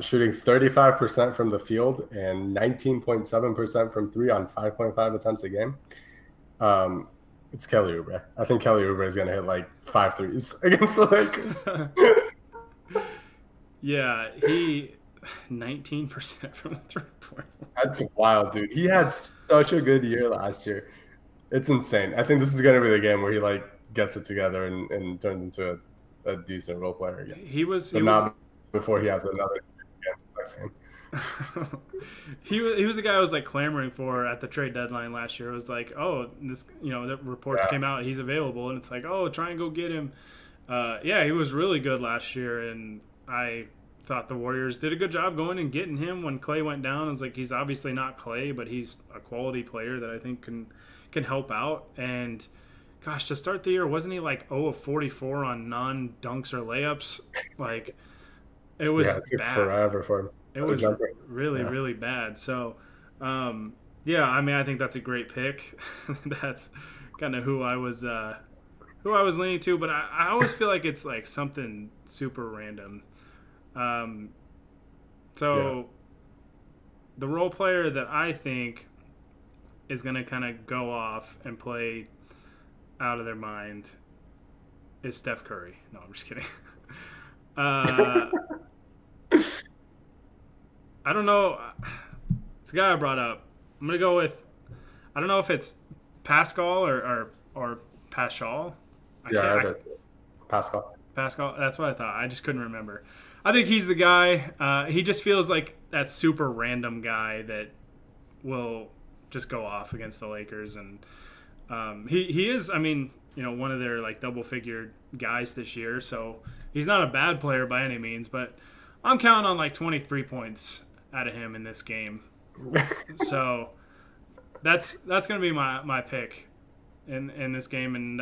Shooting 35% from the field and 19.7% from 3 on 5.5 attempts a game. It's Kelly Oubre. I think Kelly Oubre is going to hit like 5 threes against the Lakers. Yeah, he 19% from the 3-point line. That's wild, dude. He had such a good year last year. It's insane. I think this is going to be the game where he like gets it together and turns into a decent role player again. Not before he has another game. He was the guy I was like clamoring for at the trade deadline last year. It was like, oh, this, the reports came out, he's available, and it's like, oh, try and go get him. He was really good last year, and I thought the Warriors did a good job going and getting him when Clay went down. I was like, he's obviously not Clay, but he's a quality player that I think can can help out. And gosh, to start the year, wasn't he like 0 of 44 on non-dunks or layups? Like, it was Yeah, it took bad. forever for him It to was jump in. really, Yeah. really bad. So, yeah, I mean, I think that's a great pick. That's kind of who I was leaning to, but I always feel like it's like something super random. Um, Yeah. so the role player that I think is going to kind of go off and play out of their mind is Steph Curry. No, I'm just kidding. uh, I don't know. It's a guy I brought up. I'm gonna go with. I don't know if it's Pascal or Pascal. I can't. Yeah, it is. Pascal. Pascal. That's what I thought. I just couldn't remember. I think he's the guy. He just feels like that super random guy that will just go off against the Lakers, and he is. I mean, one of their like double figure guys this year, so he's not a bad player by any means. But I'm counting on like 23 points out of him in this game. So that's gonna be my pick in this game, and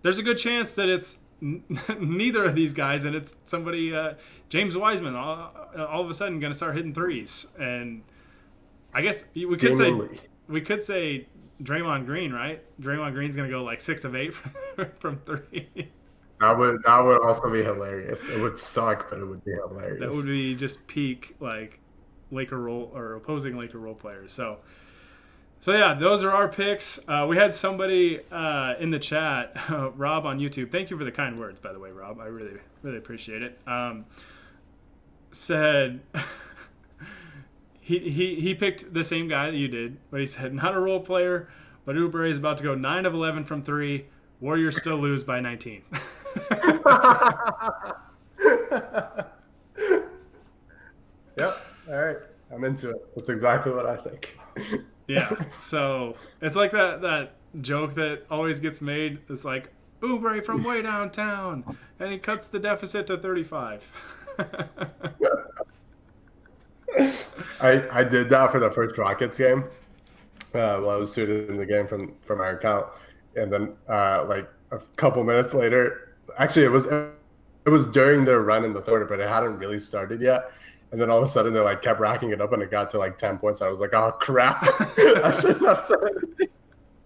there's a good chance that it's neither of these guys, and it's somebody James Wiseman all of a sudden going to start hitting threes, and I guess we could say Draymond Green, right? Draymond Green's going to go like 6 of 8 from three. That would also be hilarious. It would suck, but it would be hilarious. That would be just peak like Laker role or opposing Laker role players. So yeah, those are our picks. We had somebody in the chat, Rob on YouTube. Thank you for the kind words, by the way, Rob. I really, really appreciate it. Said he picked the same guy that you did, but he said not a role player, but Oubre is about to go 9 of 11 from 3. Warriors still lose by 19. Yep. All right. I'm into it. That's exactly what I think. Yeah. So it's like that joke that always gets made. It's like Oubre from way downtown, and he cuts the deficit to 35. I did that for the first Rockets game. While I was shooting the game from our account, and then like a couple minutes later, actually it was during their run in the third, but it hadn't really started yet. And then all of a sudden they like kept racking it up, and it got to like 10 points. I was like, oh crap! I shouldn't have said anything.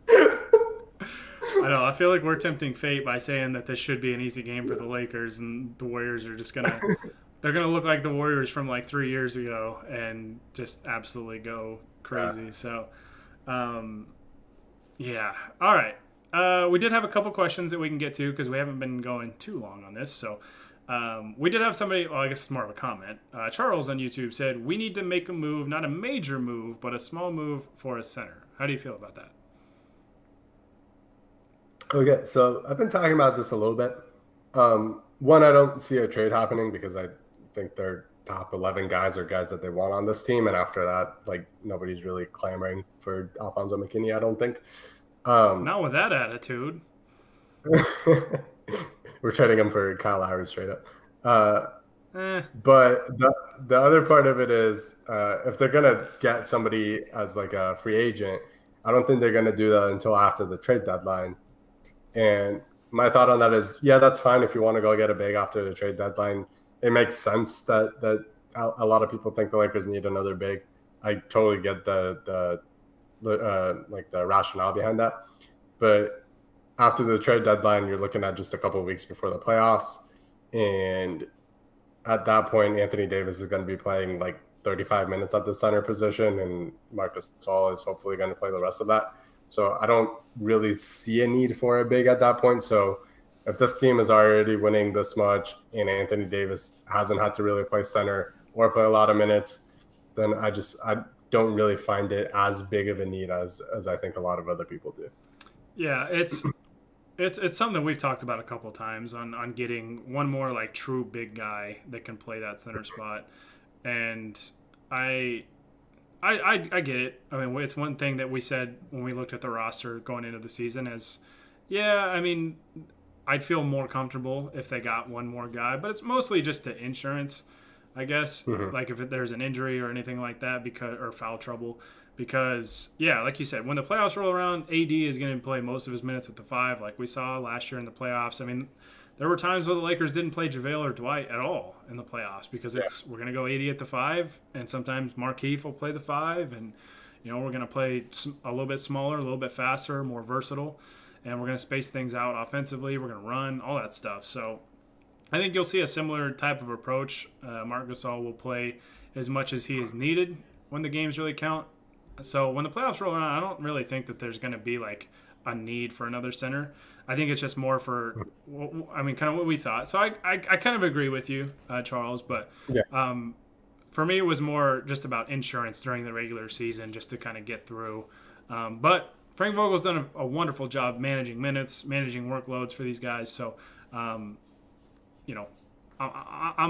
I know. I feel like we're tempting fate by saying that this should be an easy game for the Lakers, and the Warriors are just they're gonna look like the Warriors from like 3 years ago and just absolutely go crazy. So, yeah. All right. We did have a couple questions that we can get to because we haven't been going too long on this. So, we did have somebody. Well, I guess it's more of a comment. Charles on YouTube said we need to make a move, not a major move, but a small move for a center. How do you feel about that? Okay, so I've been talking about this a little bit. One, I don't see a trade happening because I think their top 11 guys are guys that they want on this team, and after that, like nobody's really clamoring for Alfonso McKinney. I don't think. Not with that attitude. We're trading him for Kyle Lowry straight up. But the other part of it is if they're gonna get somebody as like a free agent, I don't think they're gonna do that until after the trade deadline. And my thought on that is, yeah, that's fine if you want to go get a big after the trade deadline. It makes sense that a lot of people think the Lakers need another big. I totally get the rationale behind that. But after the trade deadline, you're looking at just a couple of weeks before the playoffs, and at that point, Anthony Davis is going to be playing like 35 minutes at the center position, and Marcus Gasol is hopefully going to play the rest of that. So I don't really see a need for a big at that point. So if this team is already winning this much and Anthony Davis hasn't had to really play center or play a lot of minutes, then I don't really find it as big of a need as I think a lot of other people do. Yeah, it's something that we've talked about a couple of times on getting one more like true big guy that can play that center spot. And I get it. I mean, it's one thing that we said when we looked at the roster going into the season is, yeah, I mean, I'd feel more comfortable if they got one more guy, but it's mostly just the insurance, I guess. Mm-hmm. Like if there's an injury or anything like that or foul trouble, Because, yeah, like you said, when the playoffs roll around, AD is going to play most of his minutes at the 5, like we saw last year in the playoffs. I mean, there were times where the Lakers didn't play JaVale or Dwight at all in the playoffs because we're going to go AD at the 5, and sometimes Markieff will play the 5, and we're going to play a little bit smaller, a little bit faster, more versatile, and we're going to space things out offensively. We're going to run, all that stuff. So I think you'll see a similar type of approach. Marc Gasol will play as much as he is needed when the games really count. So when the playoffs roll around, I don't really think that there's going to be like a need for another center. I think it's just more for, kind of what we thought. So I kind of agree with you, Charles, but for me it was more just about insurance during the regular season just to kind of get through. But Frank Vogel's done a wonderful job managing minutes, managing workloads for these guys. So, I'm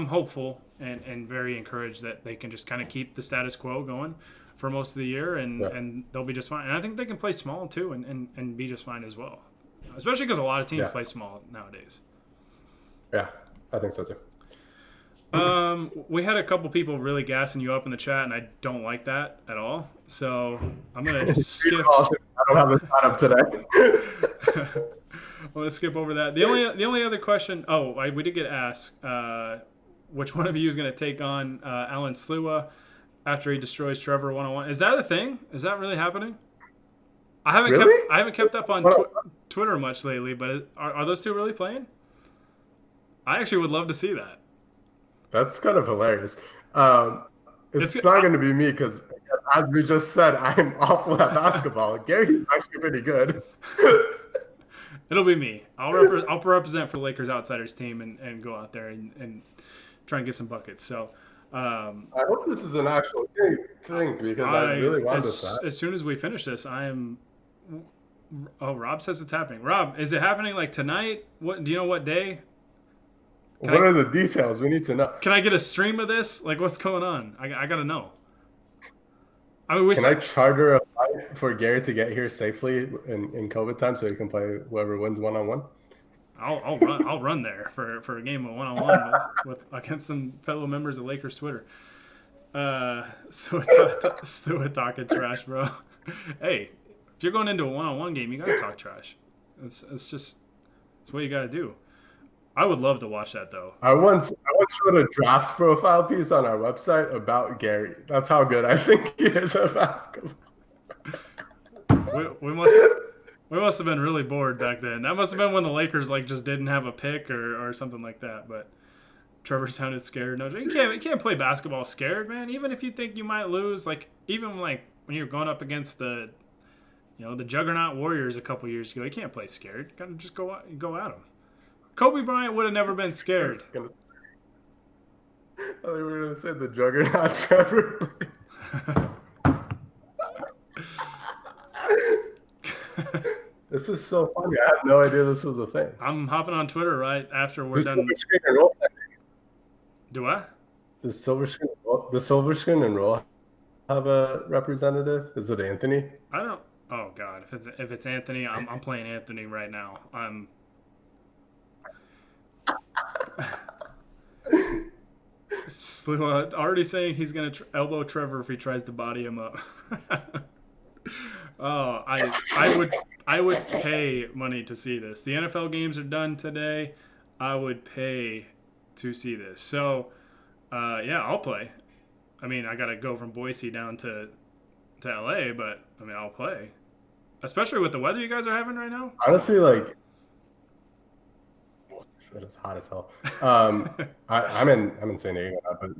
hopeful and very encouraged that they can just kind of keep the status quo going for most of the year, and they'll be just fine. And I think they can play small too and be just fine as well, especially because a lot of teams play small nowadays. Yeah, I think so too. We had a couple people really gassing you up in the chat, and I don't like that at all. So I'm gonna just skip. I don't have a sign up today. I'm gonna skip over that. The only other question. We did get asked which one of you is gonna take on Alan Slua after he destroys Trevor 1-on-1. Is that a thing? Is that really happening? I haven't kept up on Twitter much lately, but are those two really playing? I actually would love to see that. That's kind of hilarious. It's not going to be me because, as we just said, I am awful at basketball. Gary's actually pretty good. It'll be me. I'll represent for the Lakers Outsiders team and go out there and try and get some buckets. So I hope this is an actual thing because I really want this. As soon as we finish this, I am. Oh, Rob says it's happening. Rob, is it happening like tonight? What do you know? What day? What are the details? We need to know. Can I get a stream of this? Like, what's going on? I gotta know. Can I charter a flight for Gary to get here safely in COVID time so he can play whoever wins 1-on-1? I'll run there for a game of 1-on-1 with against some fellow members of Lakers Twitter. So talking trash, bro. Hey, if you're going into a 1-on-1 game, you gotta talk trash. It's what you gotta do. I would love to watch that though. I once wrote a draft profile piece on our website about Gary. That's how good I think he is at basketball. We must have been really bored back then. That must have been when the Lakers just didn't have a pick or something like that. But Trevor sounded scared. No, you can't play basketball scared, man. Even if you think you might lose, even when you're going up against the Juggernaut Warriors a couple years ago, you can't play scared. You gotta just go at them. Kobe Bryant would have never been scared. I thought we were going to say the Juggernaut Trevor. This is so funny. I had no idea this was a thing. I'm hopping on Twitter right after we're done. Do I? The silver screen and roll have a representative? Is it Anthony? I don't. Oh God! If it's Anthony, I'm playing Anthony right now. Slua already saying he's gonna elbow Trevor if he tries to body him up. Oh, I would pay money to see this. The NFL games are done today. I would pay to see this. So, I'll play. I mean, I gotta go from Boise down to LA, but I mean, I'll play. Especially with the weather you guys are having right now. Honestly, it is hot as hell. I'm in San Diego, but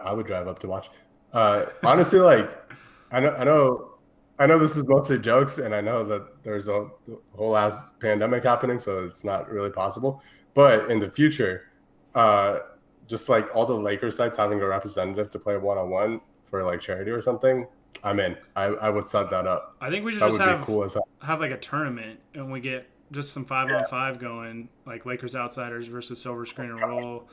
I would drive up to watch. Honestly, I know this is mostly jokes, and I know that there's a whole ass pandemic happening, so it's not really possible. But in the future, just all the Lakers sites having a representative to play 1-on-1 for charity or something, I'm in. I would set that up. I think we should just have a tournament, and we get just some 5-on-5 going, like Lakers Outsiders versus Silver Screen and Roll,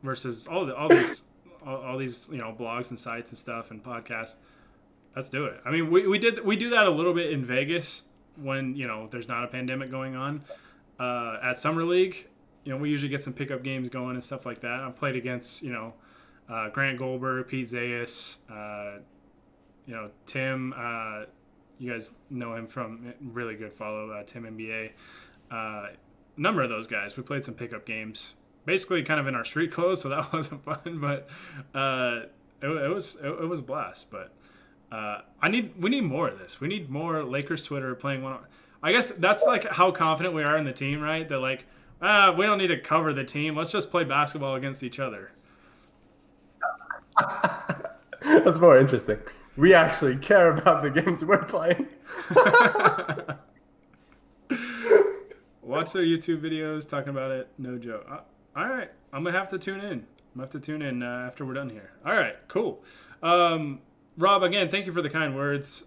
versus all these blogs and sites and stuff and podcasts. Let's do it. I mean, we do that a little bit in Vegas when there's not a pandemic going on. At Summer League, we usually get some pickup games going and stuff like that. I played against Grant Goldberg, Pete Zayas, Tim. You guys know him from really good follow. Tim NBA. Number of those guys. We played some pickup games, basically kind of in our street clothes, so that wasn't fun. But it was a blast. But we need more of this. We need more Lakers Twitter playing one. I guess that's like how confident we are in the team, right? That like, we don't need to cover the team. Let's just play basketball against each other. That's more interesting. We actually care about the games we're playing. Watch their YouTube videos talking about it. No joke. All right, I'm gonna have to tune in. I'm gonna have to tune in after we're done here. All right, cool. Rob, again, thank you for the kind words.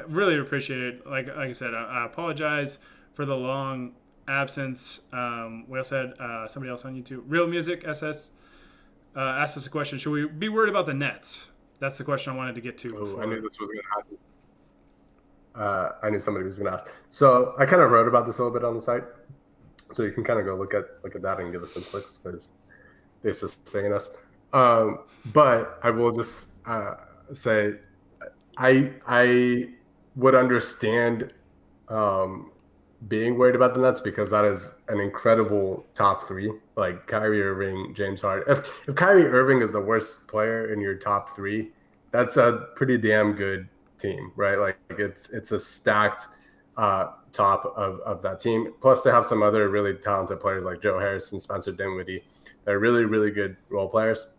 Really appreciate it. Like I said, I apologize for the long absence. We also had somebody else on YouTube, Real Music SS, asked us a question. Should we be worried about the Nets? That's the question I wanted to get to. Oh, I knew this was going to happen. I knew somebody was going to ask. So I kind of wrote about this a little bit on the site, so you can kind of go look at that and give us some clicks because they sustain us. But I will just say I would understand being worried about the Nets because that is an incredible top three. Like Kyrie Irving, James Harden. If Kyrie Irving is the worst player in your top three, that's a pretty damn good team, right? Like it's a stacked top of that team. Plus they have some other really talented players like Joe Harris and Spencer Dinwiddie. They're really, really good role players.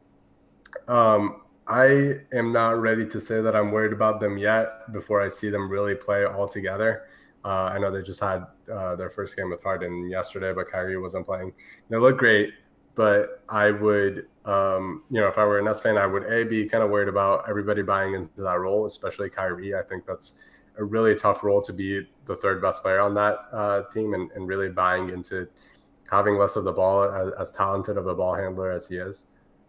I am not ready to say that I'm worried about them yet before I see them really play all together. I know they just had their first game with Harden yesterday, but Kyrie wasn't playing. They look great, but I would, if I were a Nets fan, I would be kind of worried about everybody buying into that role, especially Kyrie. I think that's a really tough role to be the third best player on that team and really buying into having less of the ball as talented of a ball handler as he is.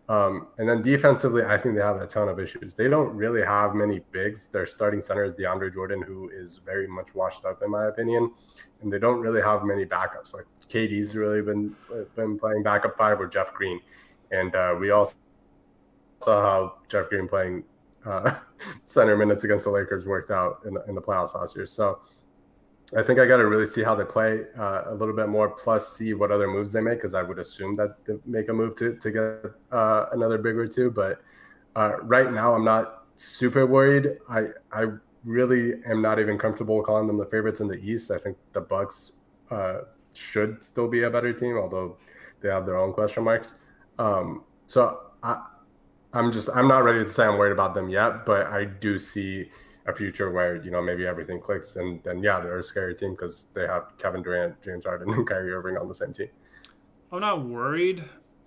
And then defensively, I think they have a ton of issues. They don't really have many bigs. Their starting center is DeAndre Jordan, who is very much washed up, in my opinion. And they don't really have many backups. Like KD's really been playing backup five or Jeff Green. And we all saw how Jeff Green playing center minutes against the Lakers worked out in the playoffs last year. So I think I got to really see how they play a little bit more, plus see what other moves they make, because I would assume that they make a move to get another big or two. But right now, I'm not super worried. I really am not even comfortable calling them the favorites in the East. I think the Bucks should still be a better team, although they have their own question marks. So I'm not ready to say I'm worried about them yet, but I do see a future where, maybe everything clicks and then, yeah, they're a scary team because they have Kevin Durant, James Harden, and Kyrie Irving on the same team. I'm not worried,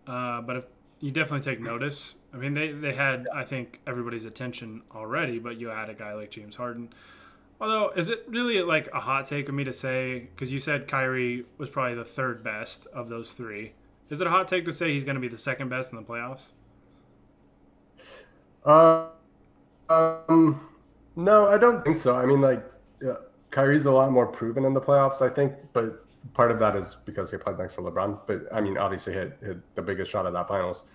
but if you definitely take notice. I mean, they had, I think, everybody's attention already, but you had a guy like James Harden. Although, is it really like a hot take of me to say, because you said Kyrie was probably the third best of those three. Is it a hot take to say he's going to be the second best in the playoffs? No, I don't think so. I mean, Kyrie's a lot more proven in the playoffs, I think, but part of that is because he played next to LeBron. But I mean, obviously hit the biggest shot of that finals.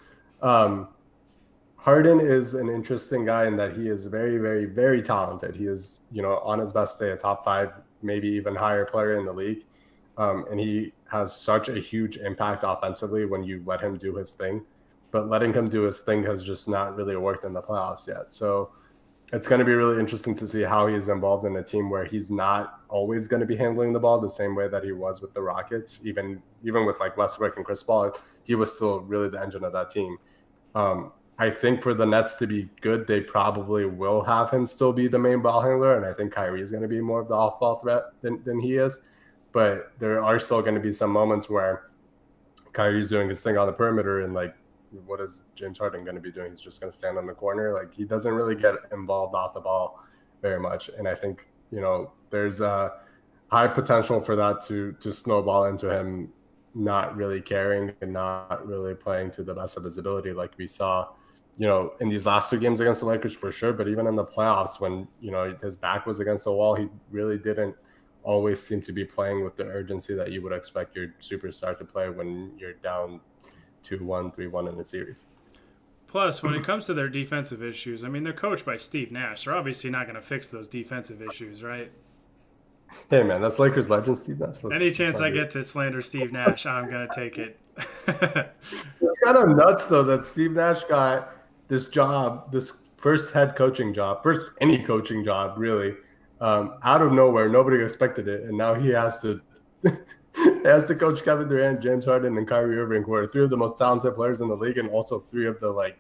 Harden is an interesting guy in that he is very, very, very talented. He is, on his best day, a top five, maybe even higher player in the league. And he has such a huge impact offensively when you let him do his thing. But letting him do his thing has just not really worked in the playoffs yet. So it's going to be really interesting to see how he's involved in a team where he's not always going to be handling the ball the same way that he was with the Rockets. Even with like Westbrook and Chris Paul, he was still really the engine of that team. I think for the Nets to be good, they probably will have him still be the main ball handler, and I think Kyrie is going to be more of the off-ball threat than he is. But there are still going to be some moments where Kyrie's doing his thing on the perimeter, and like, what is James Harden going to be doing? He's just going to stand on the corner. Like, he doesn't really get involved off the ball very much. And I think, there's a high potential for that to snowball into him not really caring and not really playing to the best of his ability. Like we saw, in these last two games against the Lakers for sure, but even in the playoffs when, his back was against the wall, he really didn't always seem to be playing with the urgency that you would expect your superstar to play when you're down 2-1, 3-1 in a series. Plus, when it comes to their defensive issues, I mean, they're coached by Steve Nash. They're obviously not going to fix those defensive issues, right? Hey man, that's Lakers legend Steve Nash. Any chance I get to slander Steve Nash, I'm going to take it. It's kind of nuts though that Steve Nash got this job, this first head coaching job, first any coaching job really, out of nowhere. Nobody expected it, and now he has to he has to coach Kevin Durant, James Harden, and Kyrie Irving, who are three of the most talented players in the league, and also three of the like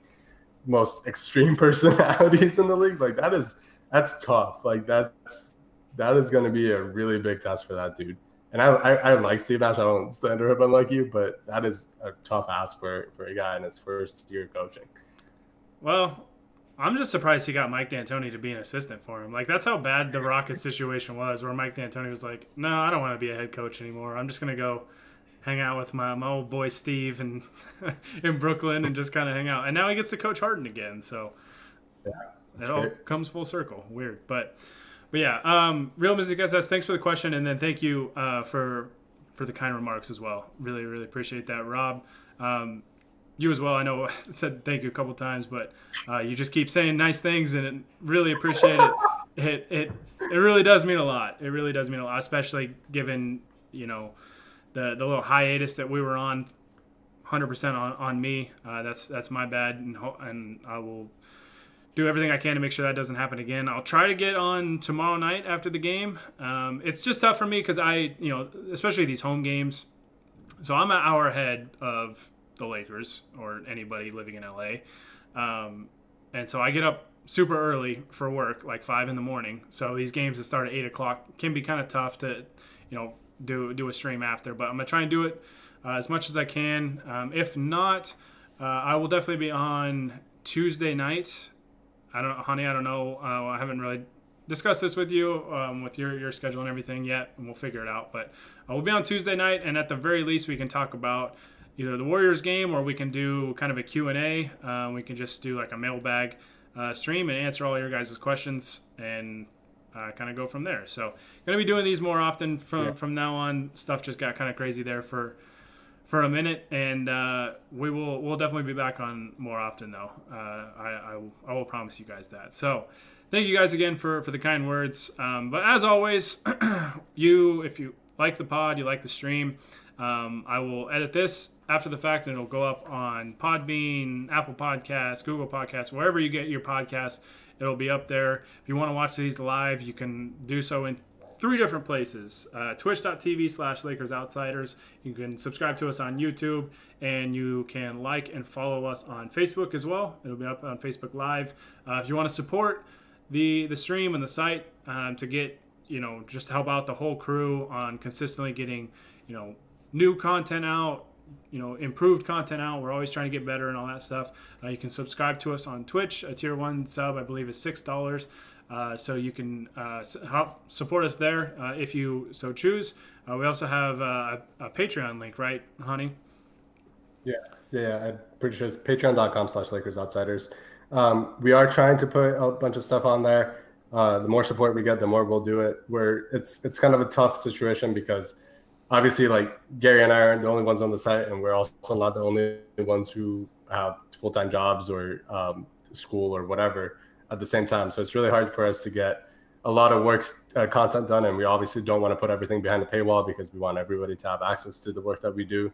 most extreme personalities in the league. Like that's tough. Like that is going to be a really big test for that dude. And I like Steve Nash. I don't slander him unlike you, but that is a tough ask for a guy in his first year coaching. Well, I'm just surprised he got Mike D'Antoni to be an assistant for him. Like, that's how bad the Rockets situation was, where Mike D'Antoni was like, no, I don't want to be a head coach anymore. I'm just going to go hang out with my old boy Steve and in Brooklyn and just kind of hang out. And now he gets to coach Harden again. So it all comes full circle. Weird. But yeah, Real Music SS, thanks for the question, and then thank you for the kind remarks as well. Really, really appreciate that, Rob. You as well. I know I said thank you a couple times, but you just keep saying nice things, and really appreciate it. It really does mean a lot. It really does mean a lot, especially given the little hiatus that we were on. 100% on me. That's my bad, and I will do everything I can to make sure that doesn't happen again. I'll try to get on tomorrow night after the game. It's just tough for me because especially these home games. So I'm an hour ahead of the Lakers or anybody living in LA. And so I get up super early for work, like 5 a.m. So these games that start at 8 o'clock can be kind of tough to, do a stream after. But I'm going to try and do it as much as I can. If not, I will definitely be on Tuesday night. I don't know. I haven't really discussed this with you, with your schedule and everything yet, and we'll figure it out. But we'll be on Tuesday night, and at the very least, we can talk about either the Warriors game or we can do kind of a Q&A. We can just do like a mailbag stream and answer all your guys' questions and kind of go from there. So going to be doing these more often from now on. Stuff just got kind of crazy there for a minute, and we'll definitely be back on more often though. I will promise you guys that. So thank you guys again for the kind words. But as always, if you like the pod, you like the stream, I will edit this after the fact, and it'll go up on Podbean, Apple Podcasts, Google Podcasts, wherever you get your podcasts. It'll be up there. If you want to watch these live, you can do so in 3 different places. Twitch.tv/Lakers Outsiders. You can subscribe to us on YouTube, and you can like and follow us on Facebook as well. It'll be up on Facebook Live. If you want to support the stream and the site to get, just to help out the whole crew on consistently getting, new content out, improved content out. We're always trying to get better and all that stuff. You can subscribe to us on Twitch. A tier 1 sub, I believe, is $6. So you can help support us there if you so choose. We also have a Patreon link, right, Honi? Yeah, I'm pretty sure it's patreon.com/Lakers Outsiders. We are trying to put a bunch of stuff on there. The more support we get, the more we'll do it. It's kind of a tough situation because obviously, like, Gary and I aren't the only ones on the site, and we're also not the only ones who have full-time jobs or school or whatever at the same time. So it's really hard for us to get a lot of content done, and we obviously don't want to put everything behind a paywall because we want everybody to have access to the work that we do.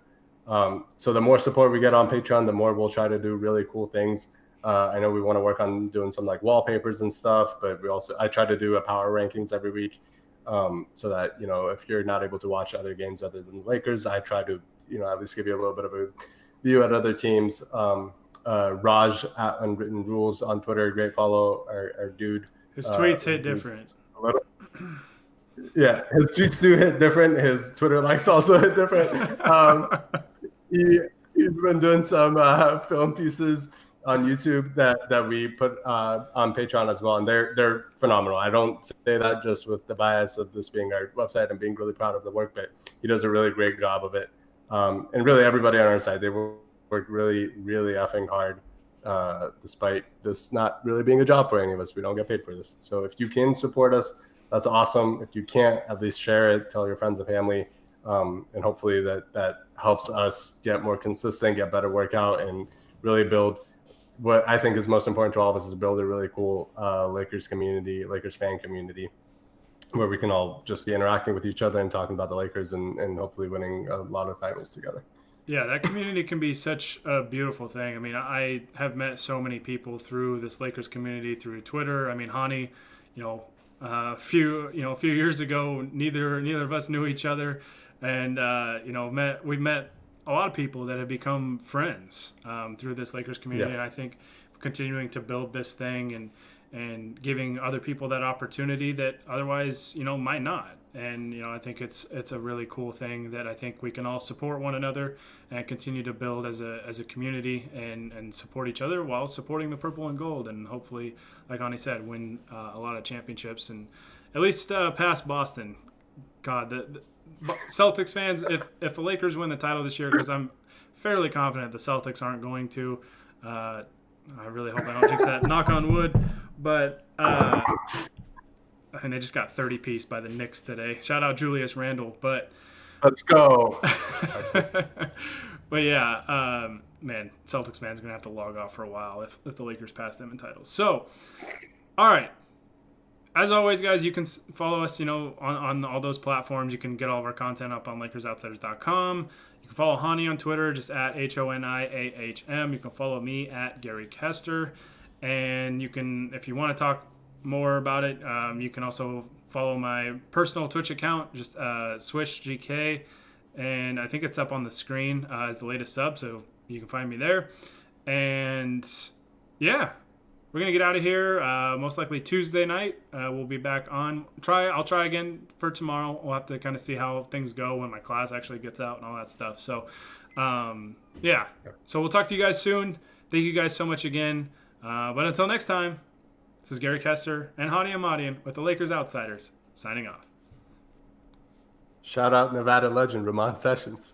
So the more support we get on Patreon, the more we'll try to do really cool things. I know we want to work on doing some like wallpapers and stuff, but I try to do a power rankings every week, so that, if you're not able to watch other games other than the Lakers, I try to, at least give you a little bit of a view at other teams. Raj at Unwritten Rules on Twitter, great follow. Our dude. His tweets hit different. Yeah, his tweets do hit different. His Twitter likes also hit different. He's been doing some film pieces on YouTube that we put on Patreon as well, and they're phenomenal. I don't say that just with the bias of this being our website and being really proud of the work, but he does a really great job of it. And really everybody on our side, they work really, really effing hard, despite this not really being a job for any of us. We don't get paid for this. So if you can support us, that's awesome. If you can't, at least share it, tell your friends and family, and hopefully that helps us get more consistent, get better workout, and really build what I think is most important to all of us is build a really cool Lakers community, Lakers fan community, where we can all just be interacting with each other and talking about the Lakers and hopefully winning a lot of titles together. Yeah, that community can be such a beautiful thing. I mean, I have met so many people through this Lakers community through Twitter. I mean, Hani, a few years ago, neither of us knew each other, and we've met a lot of people that have become friends through this Lakers community. Yeah. And I think continuing to build this thing and giving other people that opportunity that otherwise might not. And I think it's a really cool thing that I think we can all support one another and continue to build as a community and support each other while supporting the purple and gold, and hopefully, like Ani said, win a lot of championships and at least past Boston. God, the Celtics fans, if the Lakers win the title this year, because I'm fairly confident the Celtics aren't going to. I really hope I don't jinx that. Knock on wood. But and they just got 30 piece by the Knicks today. Shout out Julius Randle. But let's go. But yeah, man, Celtics fans are gonna have to log off for a while if the Lakers pass them in titles. So, all right. As always, guys, you can follow us, on all those platforms. You can get all of our content up on LakersOutsiders.com. You can follow Hani on Twitter, just at HONIAHM. You can follow me at Gary Kester. And you can, if you want to talk more about it, you can also follow my personal Twitch account, just SwishGK. And I think it's up on the screen as the latest sub, so you can find me there. And yeah. We're going to get out of here most likely Tuesday night. We'll be back on. I'll try again for tomorrow. We'll have to kind of see how things go when my class actually gets out and all that stuff. So, yeah. So we'll talk to you guys soon. Thank you guys so much again. But until next time, this is Gary Kester and Honi Ahmadian with the Lakers Outsiders, signing off. Shout out Nevada legend Ramon Sessions.